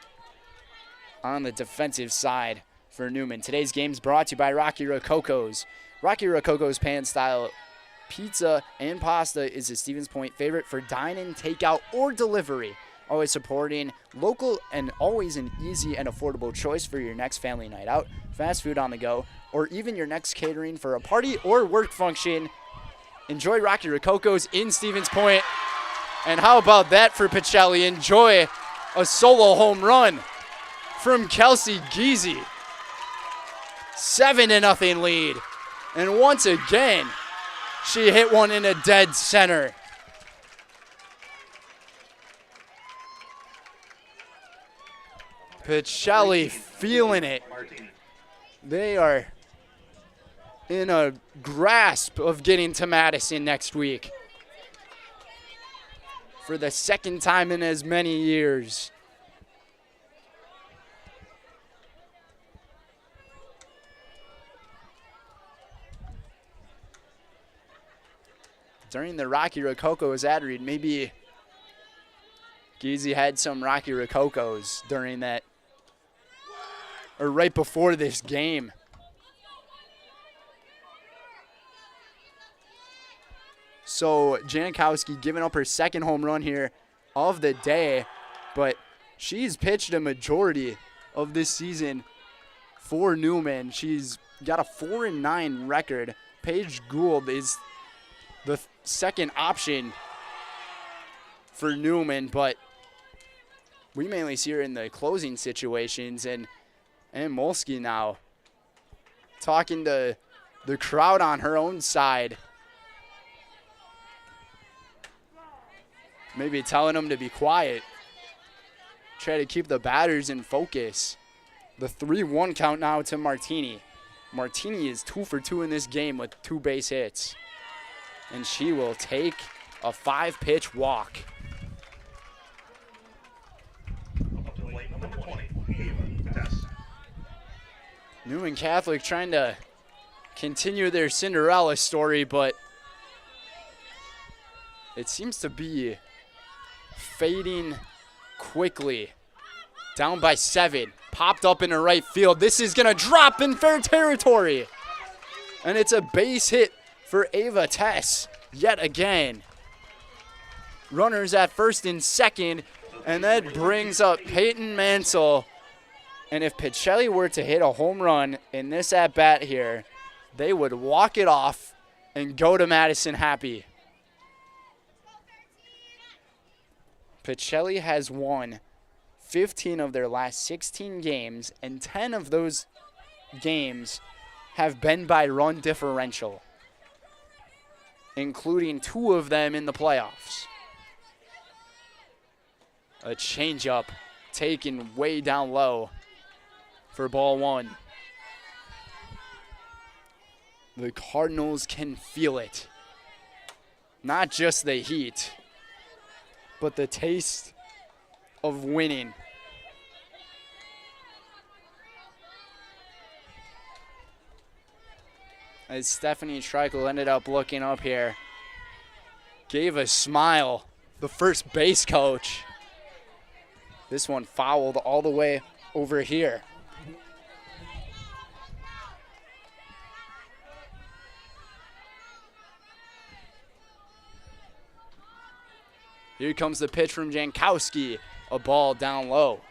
on the defensive side for Newman. Today's game is brought to you by Rocky Rococo's. Rocky Rococo's pan-style pizza and pasta is a Stevens Point favorite for dine-in, takeout, or delivery. Always supporting local and always an easy and affordable choice for your next family night out, fast food on the go, or even your next catering for a party or work function. Enjoy Rocky Rococo's in Stevens Point. And how about that for Pacelli? Enjoy a solo home run from Kelsey Giese. 7-0 lead. And once again, she hit one in a dead center. Pacelli feeling it. They are in a grasp of getting to Madison next week for the second time in as many years. During the Rocky Rococo's ad read, maybe Giese had some Rocky Rococo's during that, or right before this game. So Jankowski giving up her second home run here of the day, but she's pitched a majority of this season for Newman. She's got a 4-9 record. Paige Gould is the second option for Newman, but we mainly see her in the closing situations. And Molsky now talking to the crowd on her own side, maybe telling them to be quiet, try to keep the batters in focus. The 3-1 count now to Martini. Martini is 2 for 2 in this game with 2 base hits, and she will take a 5-pitch walk. Newman Catholic trying to continue their Cinderella story, but it seems to be fading quickly. Down by 7. Popped up into right field. This is going to drop in fair territory. And it's a base hit for Ava Tess yet again. Runners at first and second, and that brings up Peyton Mansell. And if Pacelli were to hit a home run in this at-bat here, they would walk it off and go to Madison happy. Pacelli has won 15 of their last 16 games, and 10 of those games have been by run differential, including 2 of them in the playoffs. A changeup taken way down low for ball 1. The Cardinals can feel it. Not just the heat, but the taste of winning. As Stephanie Schreikel ended up looking up here, gave a smile, the first base coach. This one fouled all the way over here. Here comes the pitch from Jankowski. A ball down low.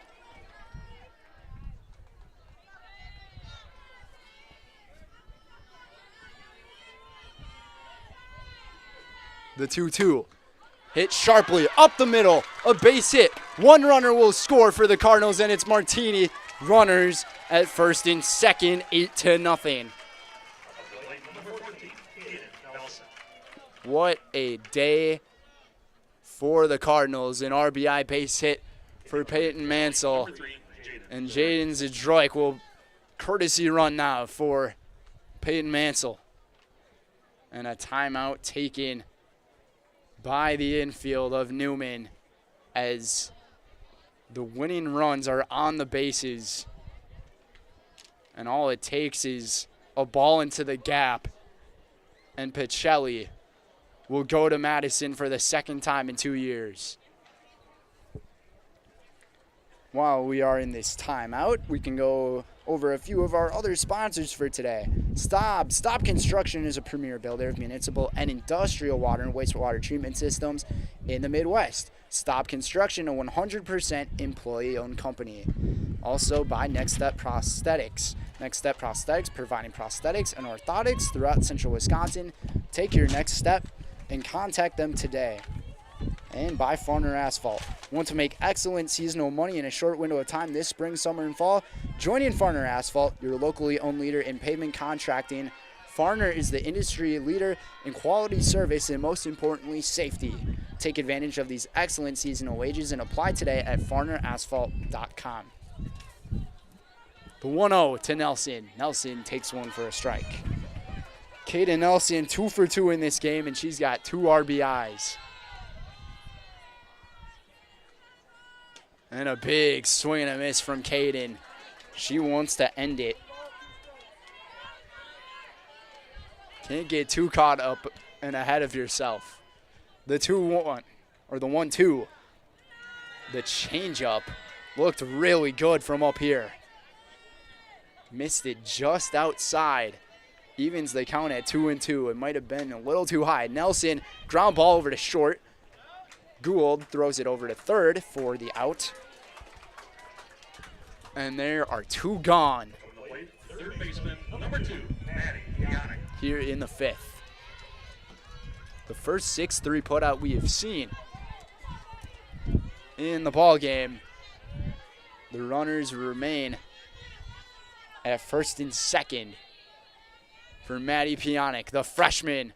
The 2-2. Hit sharply up the middle. A base hit. 1 runner will score for the Cardinals, and it's Martini. Runners at first and second, 8-0. What a day for the Cardinals. An RBI base hit for Peyton Mansell. And Jaden Zdroik will courtesy run now for Peyton Mansell. And a timeout taken by the infield of Newman as the winning runs are on the bases. And all it takes is a ball into the gap. And Pacelli will go to Madison for the second time in 2 years. while we are in this timeout, we can go over a few of our other sponsors for today. Staub Construction is a premier builder of municipal and industrial water and wastewater treatment systems in the Midwest. Staub Construction, a 100% employee-owned company. Also by Next Step Prosthetics. Next Step Prosthetics, providing prosthetics and orthotics throughout central Wisconsin. Take your next step and contact them today. And by Farner Asphalt. Want to make excellent seasonal money in a short window of time this spring, summer, and fall? Join in Farner Asphalt, your locally owned leader in pavement contracting. Farner is the industry leader in quality service and, most importantly, safety. Take advantage of these excellent seasonal wages and apply today at farnerasphalt.com. The 1-0 to Nelson. Nelson takes one for a strike. Kaden Nelson 2 for 2 in this game, and she's got 2 RBIs. And a big swing and a miss from Kaden. She wants to end it. Can't get too caught up and ahead of yourself. The 2-1, or the 1-2. The changeup looked really good from up here. Missed it just outside. Evens the count at 2-2. It might have been a little too high. Nelson, ground ball over to short. Gould throws it over to third for the out. And there are 2 gone. Third baseman, number 2, Maddie Yannick. Here in the 5th. The first 6-3 putout we have seen in the ball game. The runners remain at first and second for Maddie Pionic. The freshman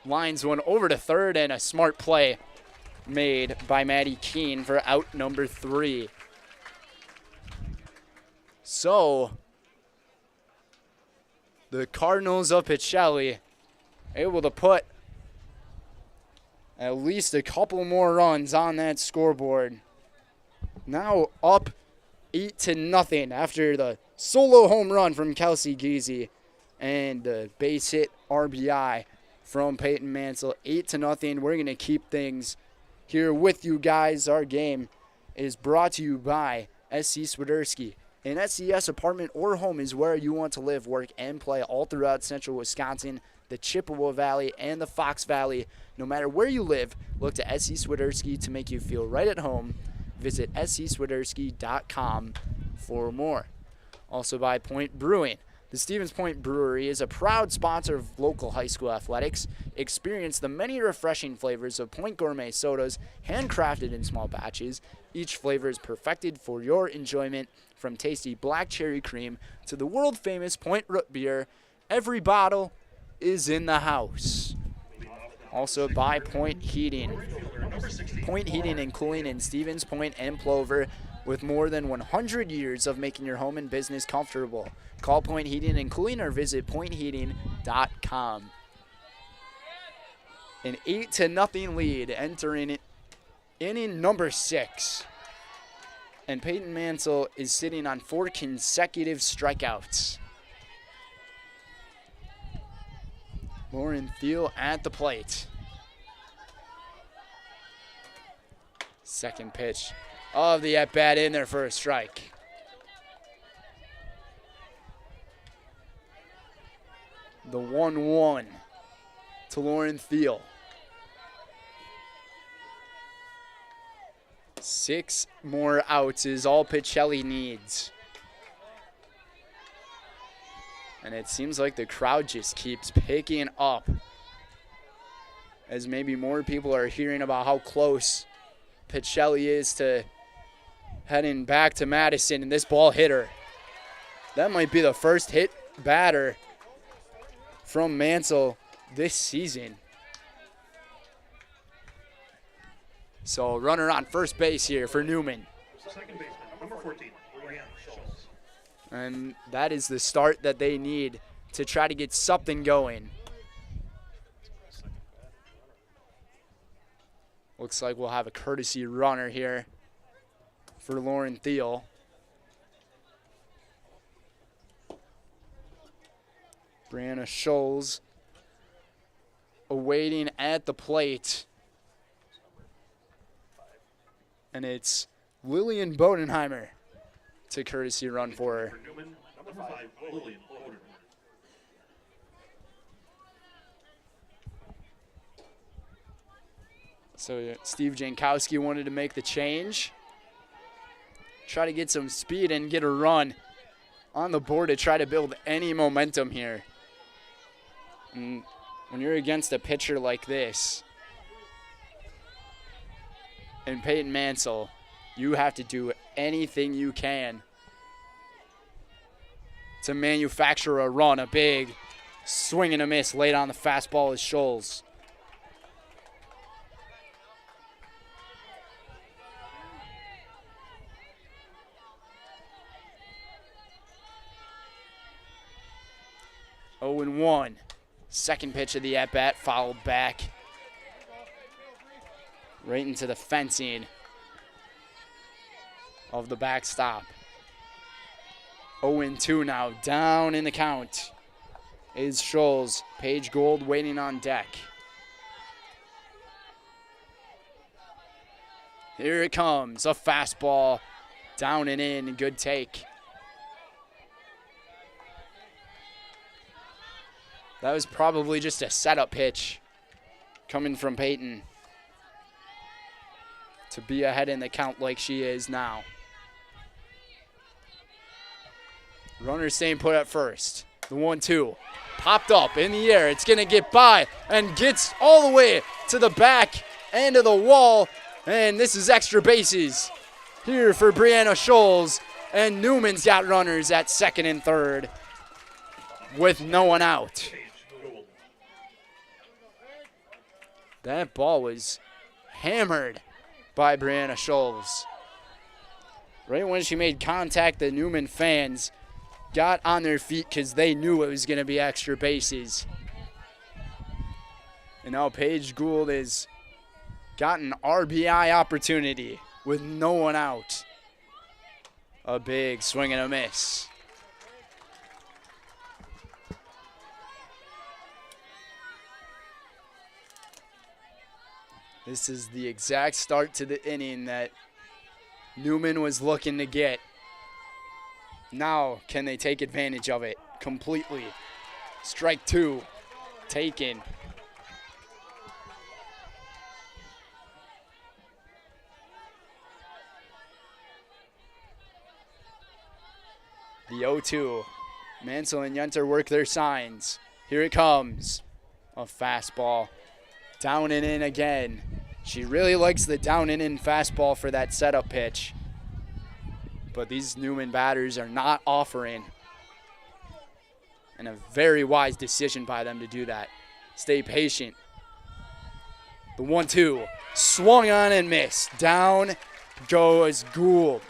lines one over to third, and a smart play made by Maddie Keene for out number 3. So, the Cardinals of Pacelli able to put at least a couple more runs on that scoreboard. Now up 8-0 after the solo home run from Kelsey Giese and the base hit RBI from Peyton Mansell. 8-0. We're going to keep things here with you guys. Our game is brought to you by SC Swiderski. An SCS apartment or home is where you want to live, work, and play all throughout central Wisconsin, the Chippewa Valley, and the Fox Valley. No matter where you live, look to SC Swiderski to make you feel right at home. Visit scswiderski.com for more. Also by Point Brewing. The Stevens Point Brewery is a proud sponsor of local high school athletics. Experience the many refreshing flavors of Point Gourmet sodas, handcrafted in small batches. Each flavor is perfected for your enjoyment, from tasty black cherry cream to the world-famous Point Root beer. Every bottle is in the house. Also by Point Heating. Point Heating and Cooling in Stevens Point and Plover, with more than 100 years of making your home and business comfortable. Call Point Heating and Cooling or visit pointheating.com. An 8-0 lead entering inning number 6. And Peyton Mansell is sitting on 4 consecutive strikeouts. Lauren Thiel at the plate. Second pitch of the at-bat in there for a strike. The 1-1 to Lauren Thiel. 6 more outs is all Pacelli needs. And it seems like the crowd just keeps picking up, as maybe more people are hearing about how close Pacelli is to heading back to Madison. And this ball hitter, that might be the first hit batter from Mansell this season. So runner on first base here for Newman. Second baseman, number 14, Leanne Schultz. And that is the start that they need to try to get something going. Looks like we'll have a courtesy runner here for Lauren Thiel. Brianna Scholes awaiting at the plate. And it's Lillian Bodenheimer to courtesy run for her. Newman, number 5, Lillian Loder. So Steve Jankowski wanted to make the change. Try to get some speed and get a run on the board to try to build any momentum here. And when you're against a pitcher like this, and Peyton Mansell, you have to do anything you can to manufacture a run. A big swing and a miss late on the fastball is Scholes. Oh and 1. Second pitch of the at-bat fouled back right into the fencing of the backstop. 0-2 now, down in the count is Scholes. Paige Gold waiting on deck. Here it comes, a fastball, down and in, good take. That was probably just a setup pitch coming from Peyton to be ahead in the count like she is now. Runner staying put at first. The 1-2 popped up in the air. It's going to get by and gets all the way to the back end of the wall. And this is extra bases here for Brianna Scholes. And Newman's got runners at second and third with no one out. That ball was hammered by Brianna Scholes. Right when she made contact, the Newman fans got on their feet because they knew it was going to be extra bases. And now Paige Gould has got an RBI opportunity with no one out. A big swing and a miss. This is the exact start to the inning that Newman was looking to get. Now, can they take advantage of it completely? Strike 2, taken. The 0-2. Mansell and Yenter work their signs. Here it comes. A fastball. Down and in again. She really likes the down and in fastball for that setup pitch. But these Newman batters are not offering. And a very wise decision by them to do that. Stay patient. The 1-2. Swung on and missed. Down goes Gould.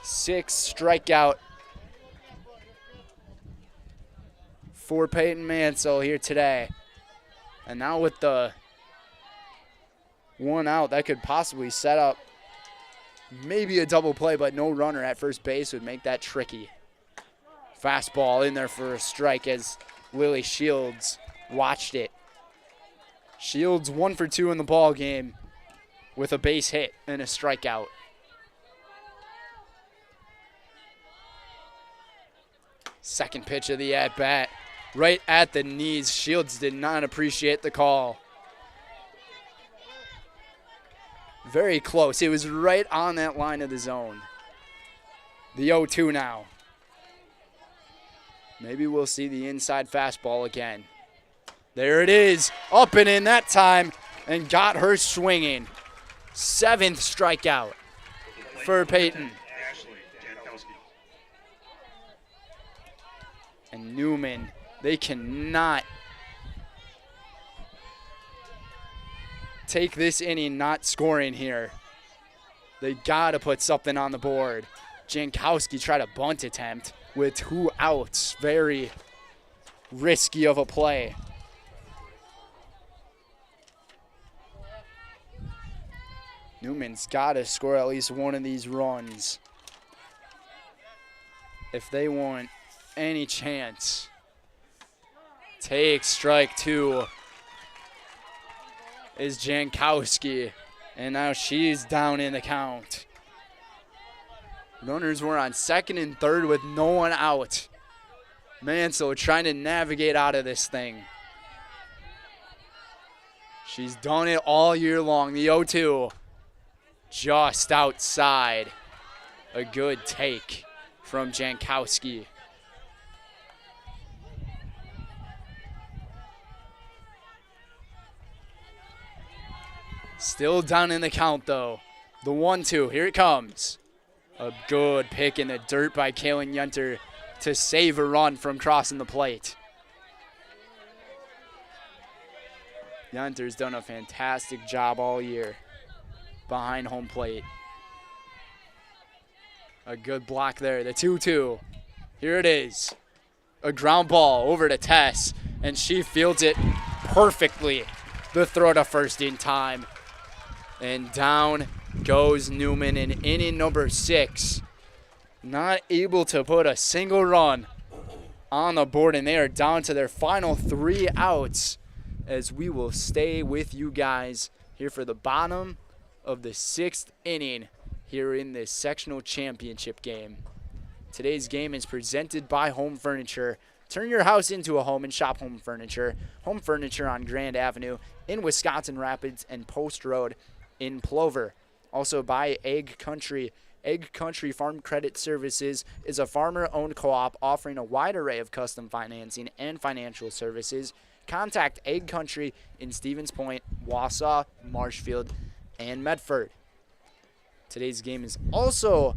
6 strikeout for Peyton Mansell here today. And now with the 1 out, that could possibly set up maybe a double play, but no runner at first base would make that tricky. Fastball in there for a strike as Lily Shields watched it. Shields 1 for 2 in the ball game with a base hit and a strikeout. Second pitch of the at-bat, right at the knees. Shields did not appreciate the call. Very close. It was right on that line of the zone. The 0-2 now. Maybe we'll see the inside fastball again. There it is. Up and in that time and got her swinging. 7th strikeout for Peyton. And Newman, they cannot take this inning not scoring here. They got to put something on the board. Jankowski tried a bunt attempt with 2 outs. Very risky of a play. Newman's got to score at least one of these runs if they want any chance. Take strike 2 is Jankowski. And now she's down in the count. Runners were on second and third with no one out. Mansell trying to navigate out of this thing. She's done it all year long. The 0-2 just outside. A good take from Jankowski. Still down in the count, though. The 1-2, here it comes. A good pick in the dirt by Kaylin Yenter to save a run from crossing the plate. Yenter's done a fantastic job all year behind home plate. A good block there, the 2-2. Here it is. A ground ball over to Tess, and she fields it perfectly. The throw to first in time. And down goes Newman in inning number 6. Not able to put a single run on the board, and they are down to their final 3 outs as we will stay with you guys here for the bottom of the 6th inning here in this sectional championship game. Today's game is presented by Home Furniture. Turn your house into a home and shop Home Furniture. Home Furniture on Grand Avenue in Wisconsin Rapids and Post Road in Plover. Also by Egg Country. Egg Country Farm Credit Services is a farmer-owned co-op offering a wide array of custom financing and financial services. Contact Egg Country in Stevens Point, Wausau, Marshfield, and Medford. Today's game is also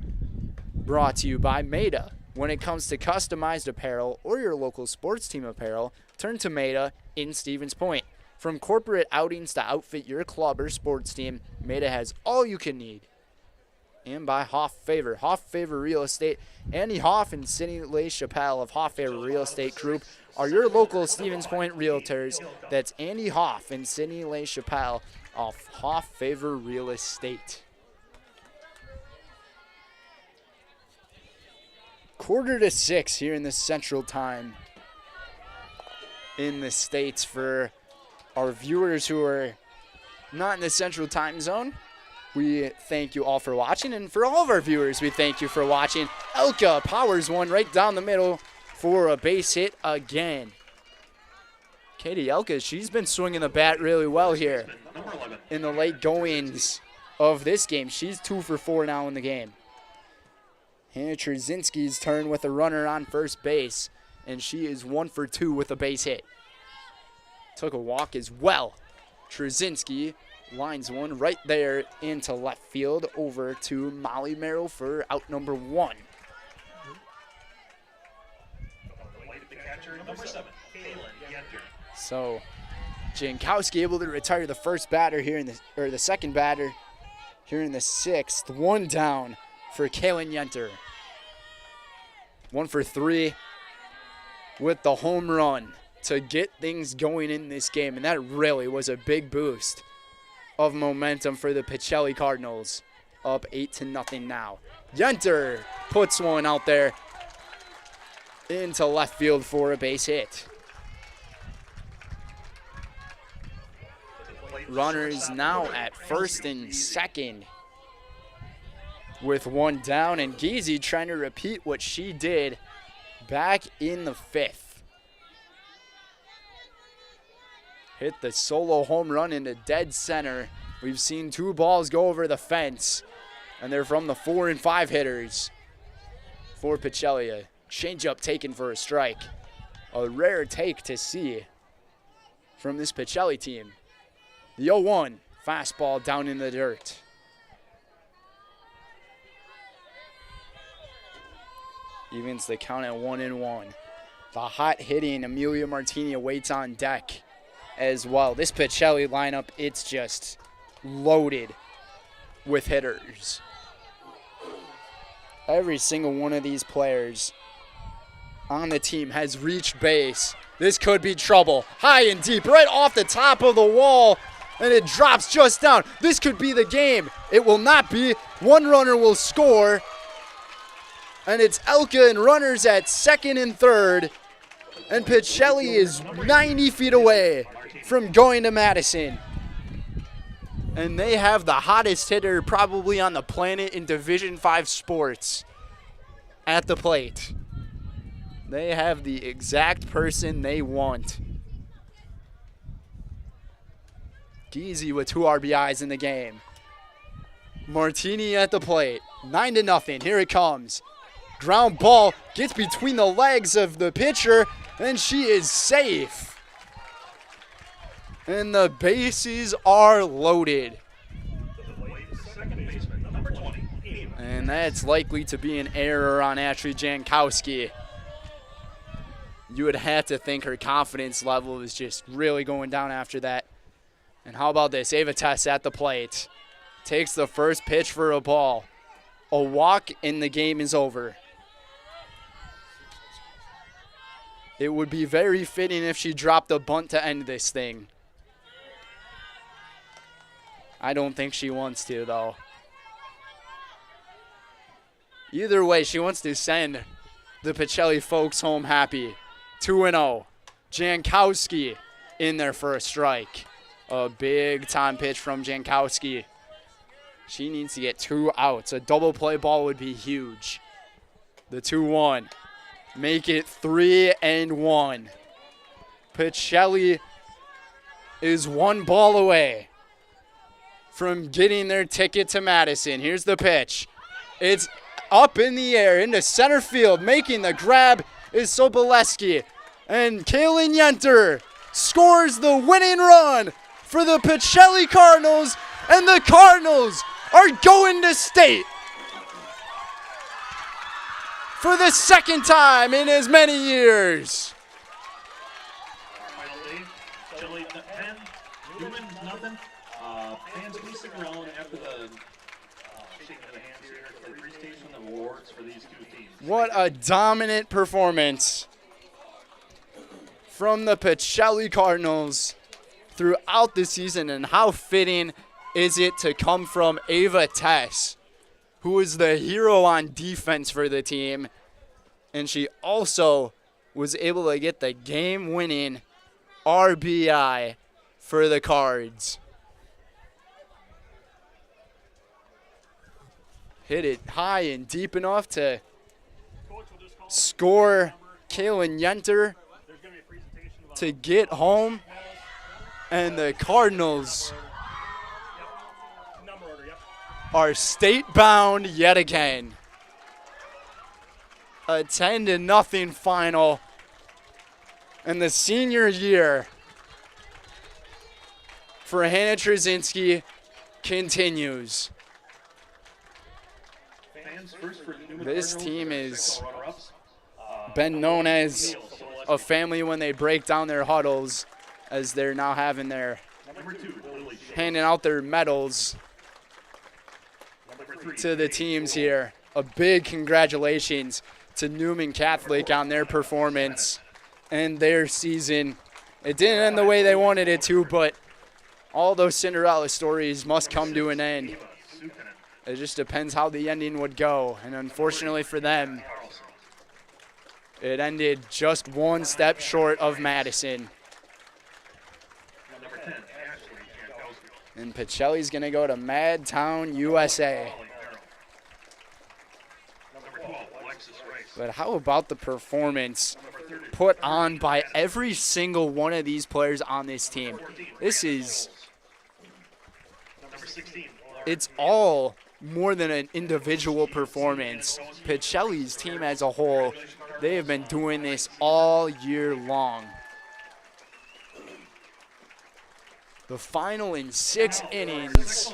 brought to you by Maida. When it comes to customized apparel or your local sports team apparel, turn to Maida in Stevens Point. From corporate outings to outfit your club or sports team, Maida has all you can need. And by Hoff Favor. Hoff Favor Real Estate. Andy Hoff and Cindy LeChapelle of Hoff Favor Real Estate Group are your local Stevens Point realtors. That's Andy Hoff and Cindy LeChapelle of Hoff Favor Real Estate. 5:45 here in the Central Time in the States. For our viewers who are not in the Central Time Zone, we thank you all for watching. And for all of our viewers, we thank you for watching. Elka powers one right down the middle for a base hit again. Katie Elka, she's been swinging the bat really well here in the late goings of this game. She's 2 for 4 now in the game. Hannah Trzynski's turn with a runner on first base, and she is 1 for 2 with a base hit. Took a walk as well. Trzynski lines one right there into left field over to Molly Merrill for out number 1. So Jankowski able to retire the first batter here the second batter here in the 6th. 1 down for Kaylin Yenter. 1 for 3 with the home run to get things going in this game. And that really was a big boost of momentum for the Pacelli Cardinals. Up 8-0 now. Yenter puts one out there into left field for a base hit. Runners now at first and second with 1 down, and Giese trying to repeat what she did back in the 5th. Hit the solo home run into dead center. We've seen 2 balls go over the fence, and they're from the 4 and 5 hitters for Pacelli. Changeup taken for a strike. A rare take to see from this Pacelli team. The 0-1 fastball down in the dirt. Evens the count at 1-1. The hot hitting Amelia Martini waits on deck as well. This Pacelli lineup, it's just loaded with hitters. Every single one of these players on the team has reached base. This could be trouble. High and deep, right off the top of the wall, and it drops just down. This could be the game. It will not be. 1 runner will score. And it's Elka and runners at second and third. And Pacelli is 90 feet away from going to Madison. And they have the hottest hitter probably on the planet in Division 5 sports at the plate. They have the exact person they want. Geezy with 2 RBIs in the game. Martini at the plate. 9-0. Here it comes. Ground ball gets between the legs of the pitcher, and she is safe. And the bases are loaded. And that's likely to be an error on Ashley Jankowski. You would have to think her confidence level is just really going down after that. And how about this? Ava Tess at the plate. Takes the first pitch for a ball. A walk and the game is over. It would be very fitting if she dropped a bunt to end this thing. I don't think she wants to, though. Either way, she wants to send the Pacelli folks home happy. 2-0. Jankowski in their first strike. A big-time pitch from Jankowski. She needs to get 2 outs. A double play ball would be huge. The 2-1. Make it 3-1. Pacelli is 1 ball away from getting their ticket to Madison. Here's the pitch. It's up in the air into center field. Making the grab is Soboleski. And Kaylin Yenter scores the winning run for the Pacelli Cardinals. And the Cardinals are going to state for the second time in as many years. Pacelli 10, Newman nothing. Fans, please stick around after the shaking of the hands here for the presentation of awards for these 2 teams. What a dominant performance from the Pacelli Cardinals throughout the season, and how fitting is it to come from Ava Tess, who is the hero on defense for the team, and she also was able to get the game-winning RBI for the Cards. Hit it high and deep enough to score Kaylin Yenter to get home, and the Cardinals are state-bound yet again. A 10-0 final, and the senior year for Hannah Trzynski continues. This team has been known as a family when they break down their huddles, as they're now having their handing out their medals to the teams here. A big congratulations to Newman Catholic on their performance and their season. It didn't end the way they wanted it to, but all those Cinderella stories must come to an end. It just depends how the ending would go, and unfortunately for them, it ended just 1 step short of Madison. And Pacelli's going to go to Madtown, USA. But how about the performance put on by every single one of these players on this team? It's all more than an individual performance. Pacelli's team as a whole, they have been doing this all year long. The final in 6 innings.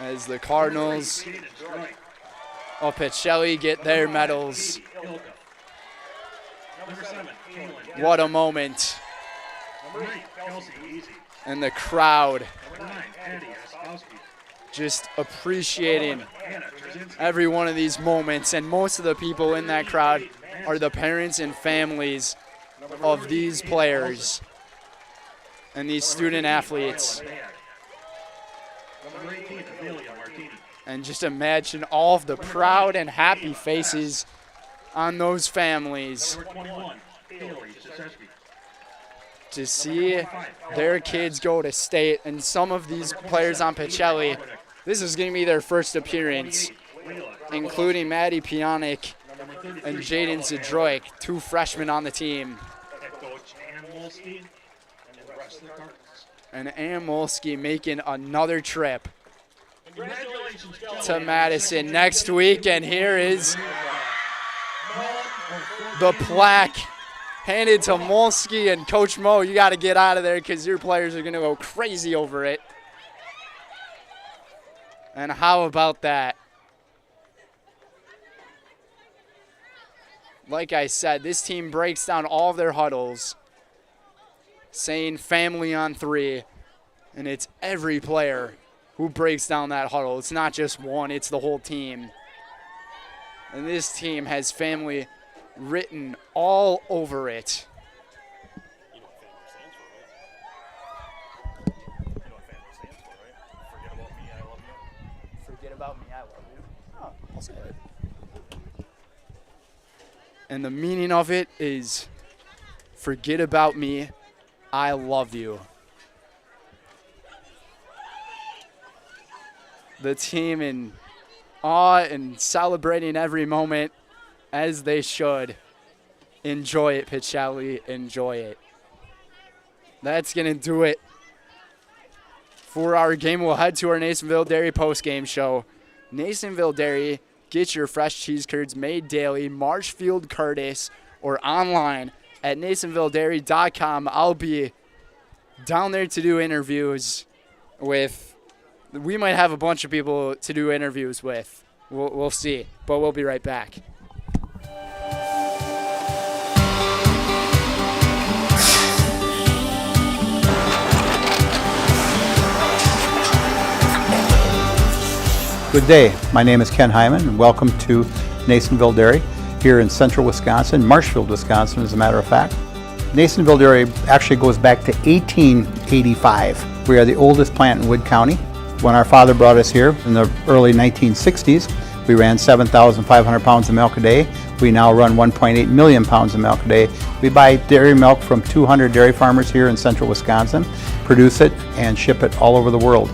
As the Cardinals of Pacelli get their medals. What a moment. And the crowd just appreciating every one of these moments. And most of the people in that crowd are the parents and families of these players and these student athletes. And just imagine all of the proud and happy faces on those families. to see their kids go to state, and some of these players on Pacelli, this is going to be their first appearance, including Maddie Pionic and Jaden Zadroik, 2 freshmen on the team. And Ann Molsky making another trip to Madison next week, and here is the plaque handed to Molsky. And Coach Mo, you got to get out of there because your players are going to go crazy over it. And how about that? Like I said, this team breaks down all of their huddles, saying family on 3, and it's every player who breaks down that huddle. It's not just one, it's the whole team. And this team has family written all over it. Forget about me, I love you. Oh, I'll say it. And the meaning of it is, forget about me, I love you. The team in awe and celebrating every moment as they should. Enjoy it, Pacelli, enjoy it. That's going to do it for our game. We'll head to our Nasonville Dairy postgame show. Nasonville Dairy, get your fresh cheese curds made daily, Marshfield Curtis, or online at NasonvilleDairy.com. I'll be down there to do interviews with. We might have a bunch of people to do interviews with. We'll see, but we'll be right back. Good day. My name is Ken Hyman, and welcome to Nasonville Dairy here in central Wisconsin, Marshfield, Wisconsin, as a matter of fact. Nasonville Dairy actually goes back to 1885. We are the oldest plant in Wood County. When our father brought us here in the early 1960s, we ran 7,500 pounds of milk a day. We now run 1.8 million pounds of milk a day. We buy dairy milk from 200 dairy farmers here in central Wisconsin, produce it, and ship it all over the world.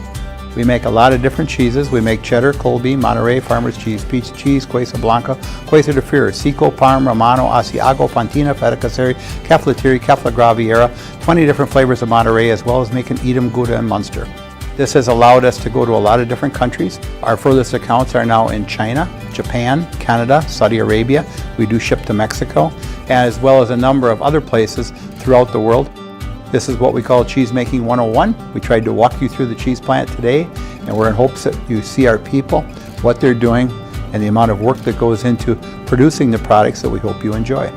We make a lot of different cheeses. We make cheddar, Colby, Monterey, Farmer's Cheese, Peach Cheese, Quesa Blanca, Quesa de Fure, Seco, Parm, Romano, Asiago, Fontina, Feta Caseri, Cafflatiri, Caffla Graviera, 20 different flavors of Monterey, as well as making Edam, Gouda, and Munster. This has allowed us to go to a lot of different countries. Our furthest accounts are now in China, Japan, Canada, Saudi Arabia. We do ship to Mexico, as well as a number of other places throughout the world. This is what we call Cheese Making 101. We tried to walk you through the cheese plant today, and we're in hopes that you see our people, what they're doing, and the amount of work that goes into producing the products that we hope you enjoy.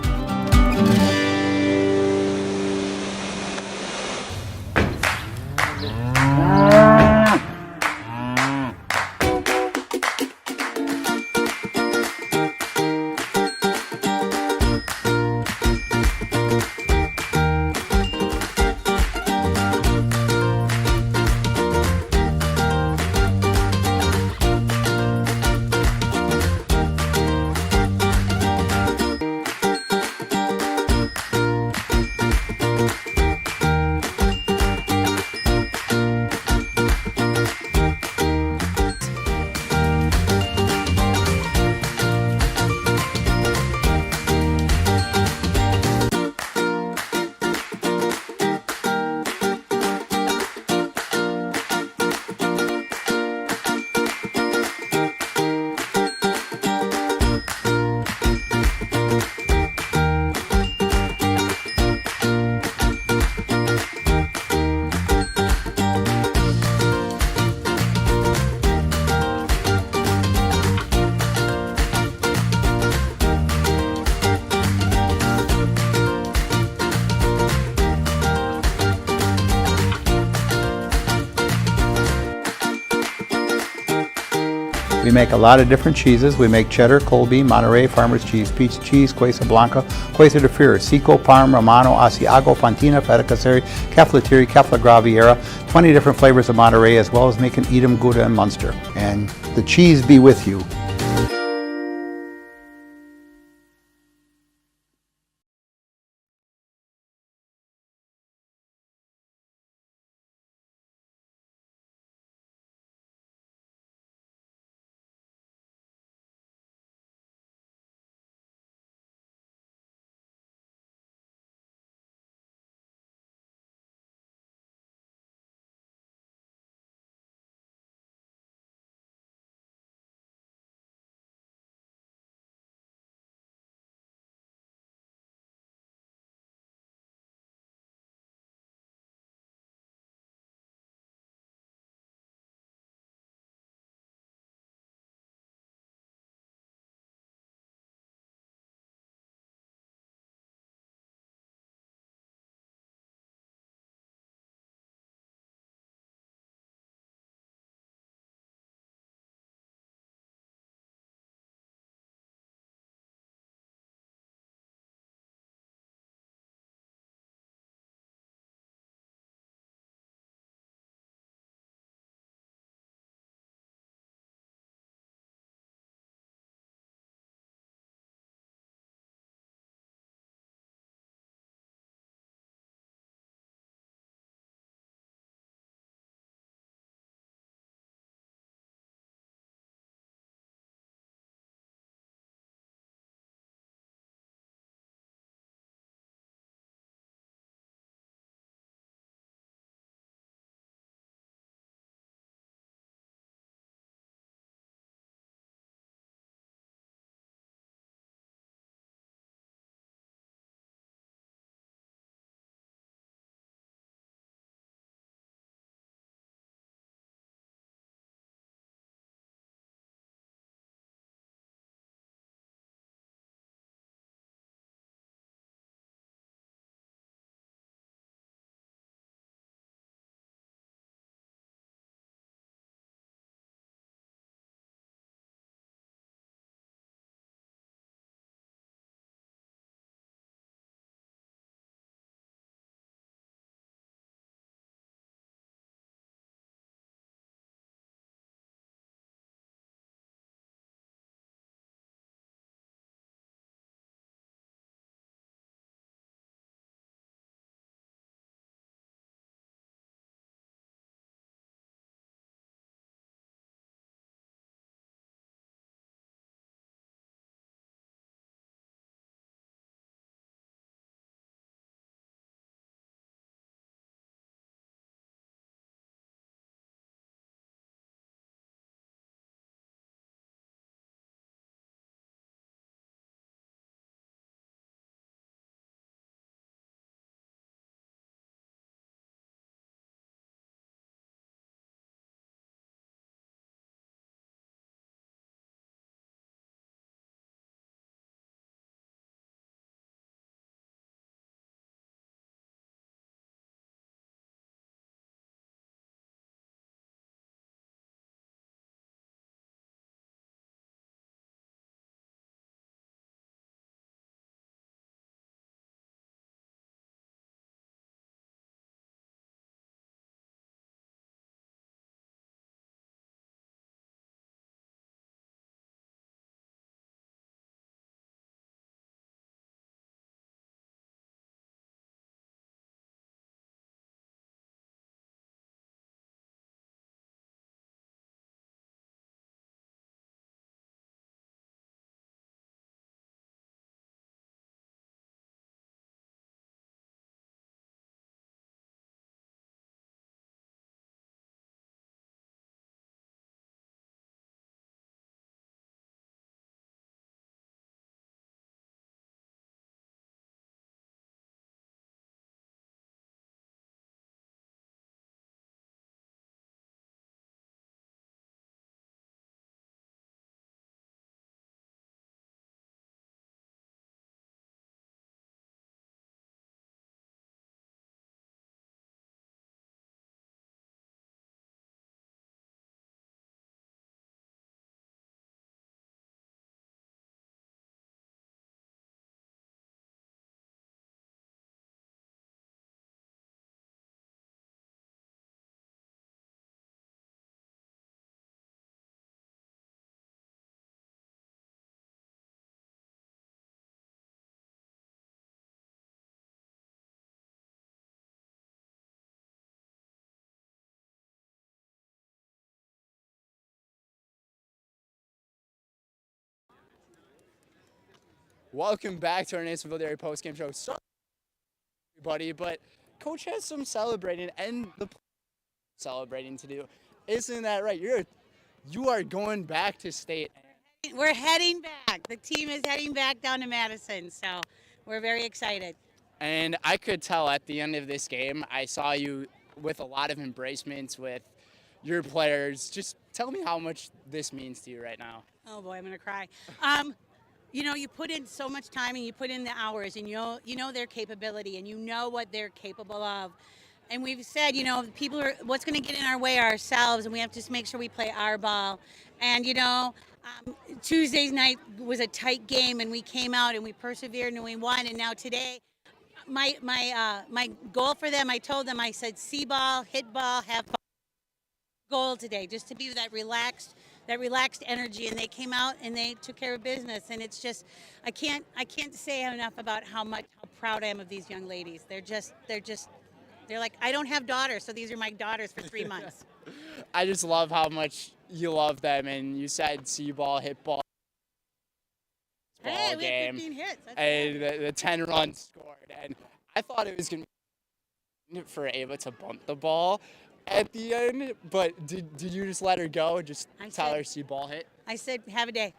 We make a lot of different cheeses. We make cheddar, Colby, Monterey, Farmer's Cheese, Peach Cheese, Quesa Blanca, Quesa de Fure, Seco, Parm, Romano, Asiago, Fontina, Feta Caseri, Cafflatiri, Caffla Graviera, 20 different flavors of Monterey, as well as making Edam, Gouda, and Munster. And the cheese be with you. Welcome back to our Nasonville Dairy postgame show. Sorry, everybody, but Coach has some celebrating and the celebrating to do. Isn't that right? You are going back to state. We're heading back. The team is heading back down to Madison, so we're very excited. And I could tell at the end of this game, I saw you with a lot of embracements with your players. Just tell me how much this means to you right now. Oh boy, I'm gonna cry. You know, you put in so much time and you put in the hours, and you know their capability, and you know what they're capable of. And we've said, people are what's going to get in our way are ourselves, and we have to just make sure we play our ball. And Tuesday's night was a tight game, and we came out and we persevered and we won. And now today, my goal for them, I told them, I said, see ball, hit ball, have fun. Goal today, just to be that relaxed energy, and they came out and they took care of business. And it's just, I can't say enough about how proud I am of these young ladies. They're like, I don't have daughters, so these are my daughters for 3 months. I just love how much you love them, and you said see ball, hit ball. Hey, we game, had 15 hits. That's and the 10 runs scored. And I thought it was going to be for Ava to bump the ball at the end, but did you just let her go? Just tell her see ball hit? I said, have a day.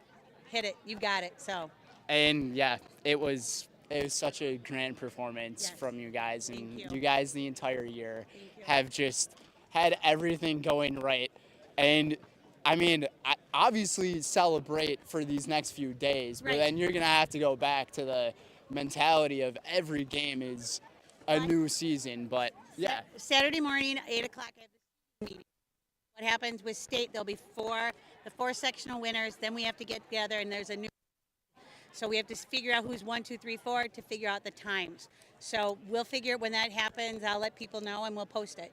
Hit it. You got it. So. And yeah, it was such a grand performance from you guys, and you guys the entire year have just had everything going right. And I mean, obviously celebrate for these next few days, but then you're going to have to go back to the mentality of every game is a new season. But yeah. Saturday morning, 8 o'clock, I have the meeting. What happens with state, there'll be the four sectional winners, then we have to get together, and there's a new. So we have to figure out who's 1, 2, 3, 4 to figure out the times. So we'll figure it when that happens. I'll let people know and we'll post it.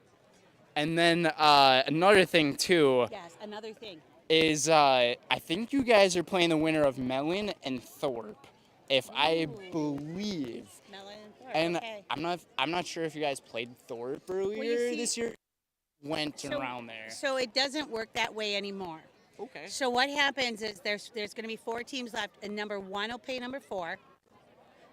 And then another thing too. Yes, another thing. Is I think you guys are playing the winner of Mellon and Thorpe, if I believe. Mellon and Thorpe. And okay. I'm not sure if you guys played Thorpe earlier this year. Went around there. So it doesn't work that way anymore. Okay. So what happens is there's going to be 4 teams left, and number 1 will play number 4,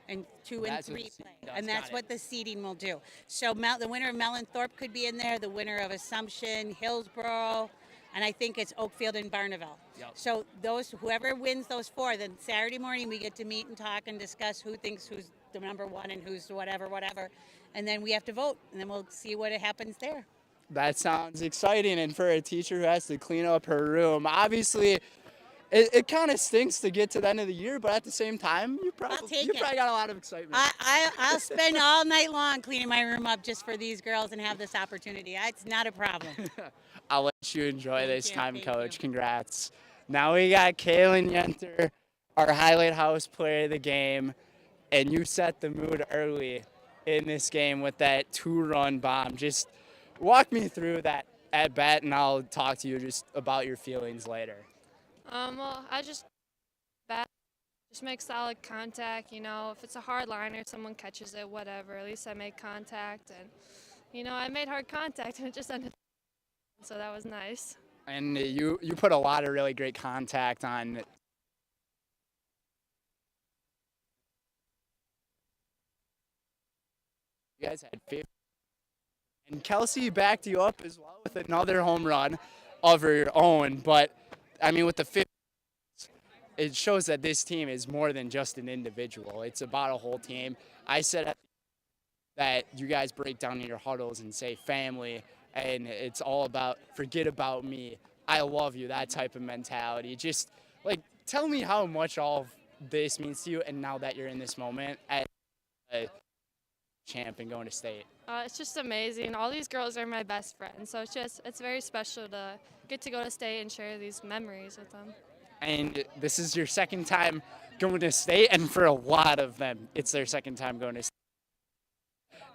and 2 and 3 play, and that's what the seeding will do. So the winner of Mellon Thorpe could be in there, the winner of Assumption, Hillsborough, and I think it's Oakfield and Barneville. Yep. So whoever wins those 4, then Saturday morning we get to meet and talk and discuss who thinks who's the number 1 and who's whatever, and then we have to vote, and then we'll see what happens there. That sounds exciting, and for a teacher who has to clean up her room, obviously it kind of stinks to get to the end of the year, but at the same time, you probably got a lot of excitement. I'll spend all night long cleaning my room up just for these girls and have this opportunity. It's not a problem. I'll let you enjoy this time, Coach. Congrats. Now we got Kaylin Yenter, our highlight house player of the game, and you set the mood early in this game with that 2-run bomb. Just walk me through that at bat, and I'll talk to you just about your feelings later. Well, I just make solid contact. If it's a hard liner, someone catches it, whatever. At least I made contact, and I made hard contact, and it just ended. So that was nice. And you put a lot of really great contact on. You guys had 50. And Kelsey backed you up as well with another home run of her own. But, I mean, with the 50, it shows that this team is more than just an individual. It's about a whole team. I said that you guys break down in your huddles and say family, and it's all about forget about me. I love you, that type of mentality. Just, tell me how much all of this means to you, and now that you're in this moment as a champ and going to state. It's just amazing. All these girls are my best friends, so it's very special to get to go to state and share these memories with them. And this is your second time going to state, and for a lot of them, it's their second time going to state.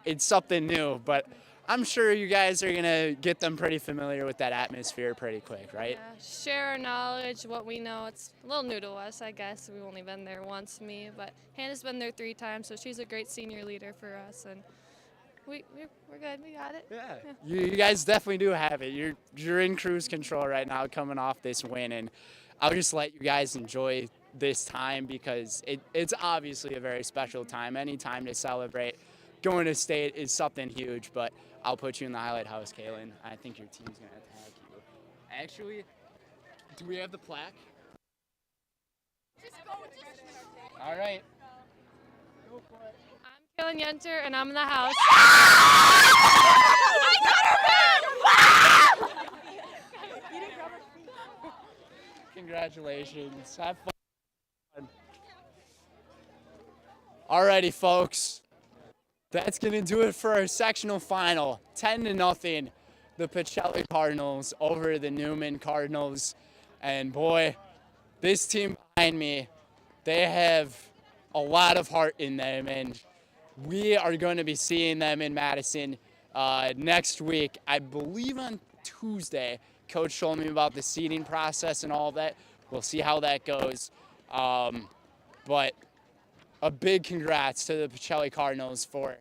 It's something new, but I'm sure you guys are going to get them pretty familiar with that atmosphere pretty quick, right? Yeah, share our knowledge, what we know. It's a little new to us, I guess. We've only been there once, me, but Hannah's been there 3 times, so she's a great senior leader for us, and we're good. We got it. Yeah. You guys definitely do have it. You're in cruise control right now coming off this win, and I'll just let you guys enjoy this time because it's obviously a very special time. Any time to celebrate going to state is something huge, but I'll put you in the highlight house, Kaylin. I think your team's going to attack you. Actually, do we have the plaque? All right. I'm Kaylin Yenter, and I'm in the house. Congratulations. Have fun. Alrighty, folks. That's going to do it for our sectional final. 10-0. The Pacelli Cardinals over the Newman Cardinals. And boy, this team behind me, they have a lot of heart in them. And we are going to be seeing them in Madison next week. I believe on Tuesday. Coach told me about the seeding process and all that. We'll see how that goes. But a big congrats to the Pacelli Cardinals for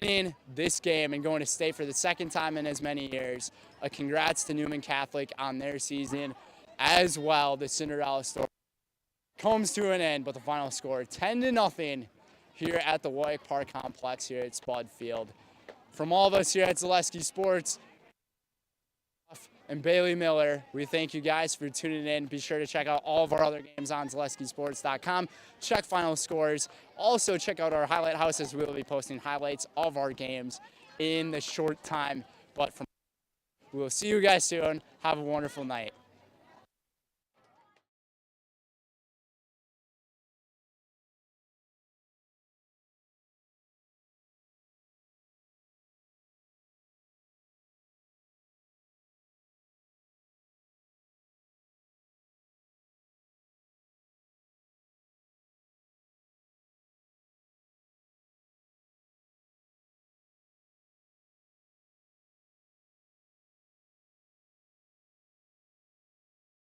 winning this game and going to state for the second time in as many years. A congrats to Newman Catholic on their season as well. The Cinderella story comes to an end, but the final score 10-0 here at the WIAA Park Complex here at Spud Field. From all of us here at Zaleski Sports and Bailey Miller, we thank you guys for tuning in. Be sure to check out all of our other games on ZaleskiSports.com. Check final scores. Also check out our highlight houses. We will be posting highlights of our games in the short time. But we will see you guys soon. Have a wonderful night.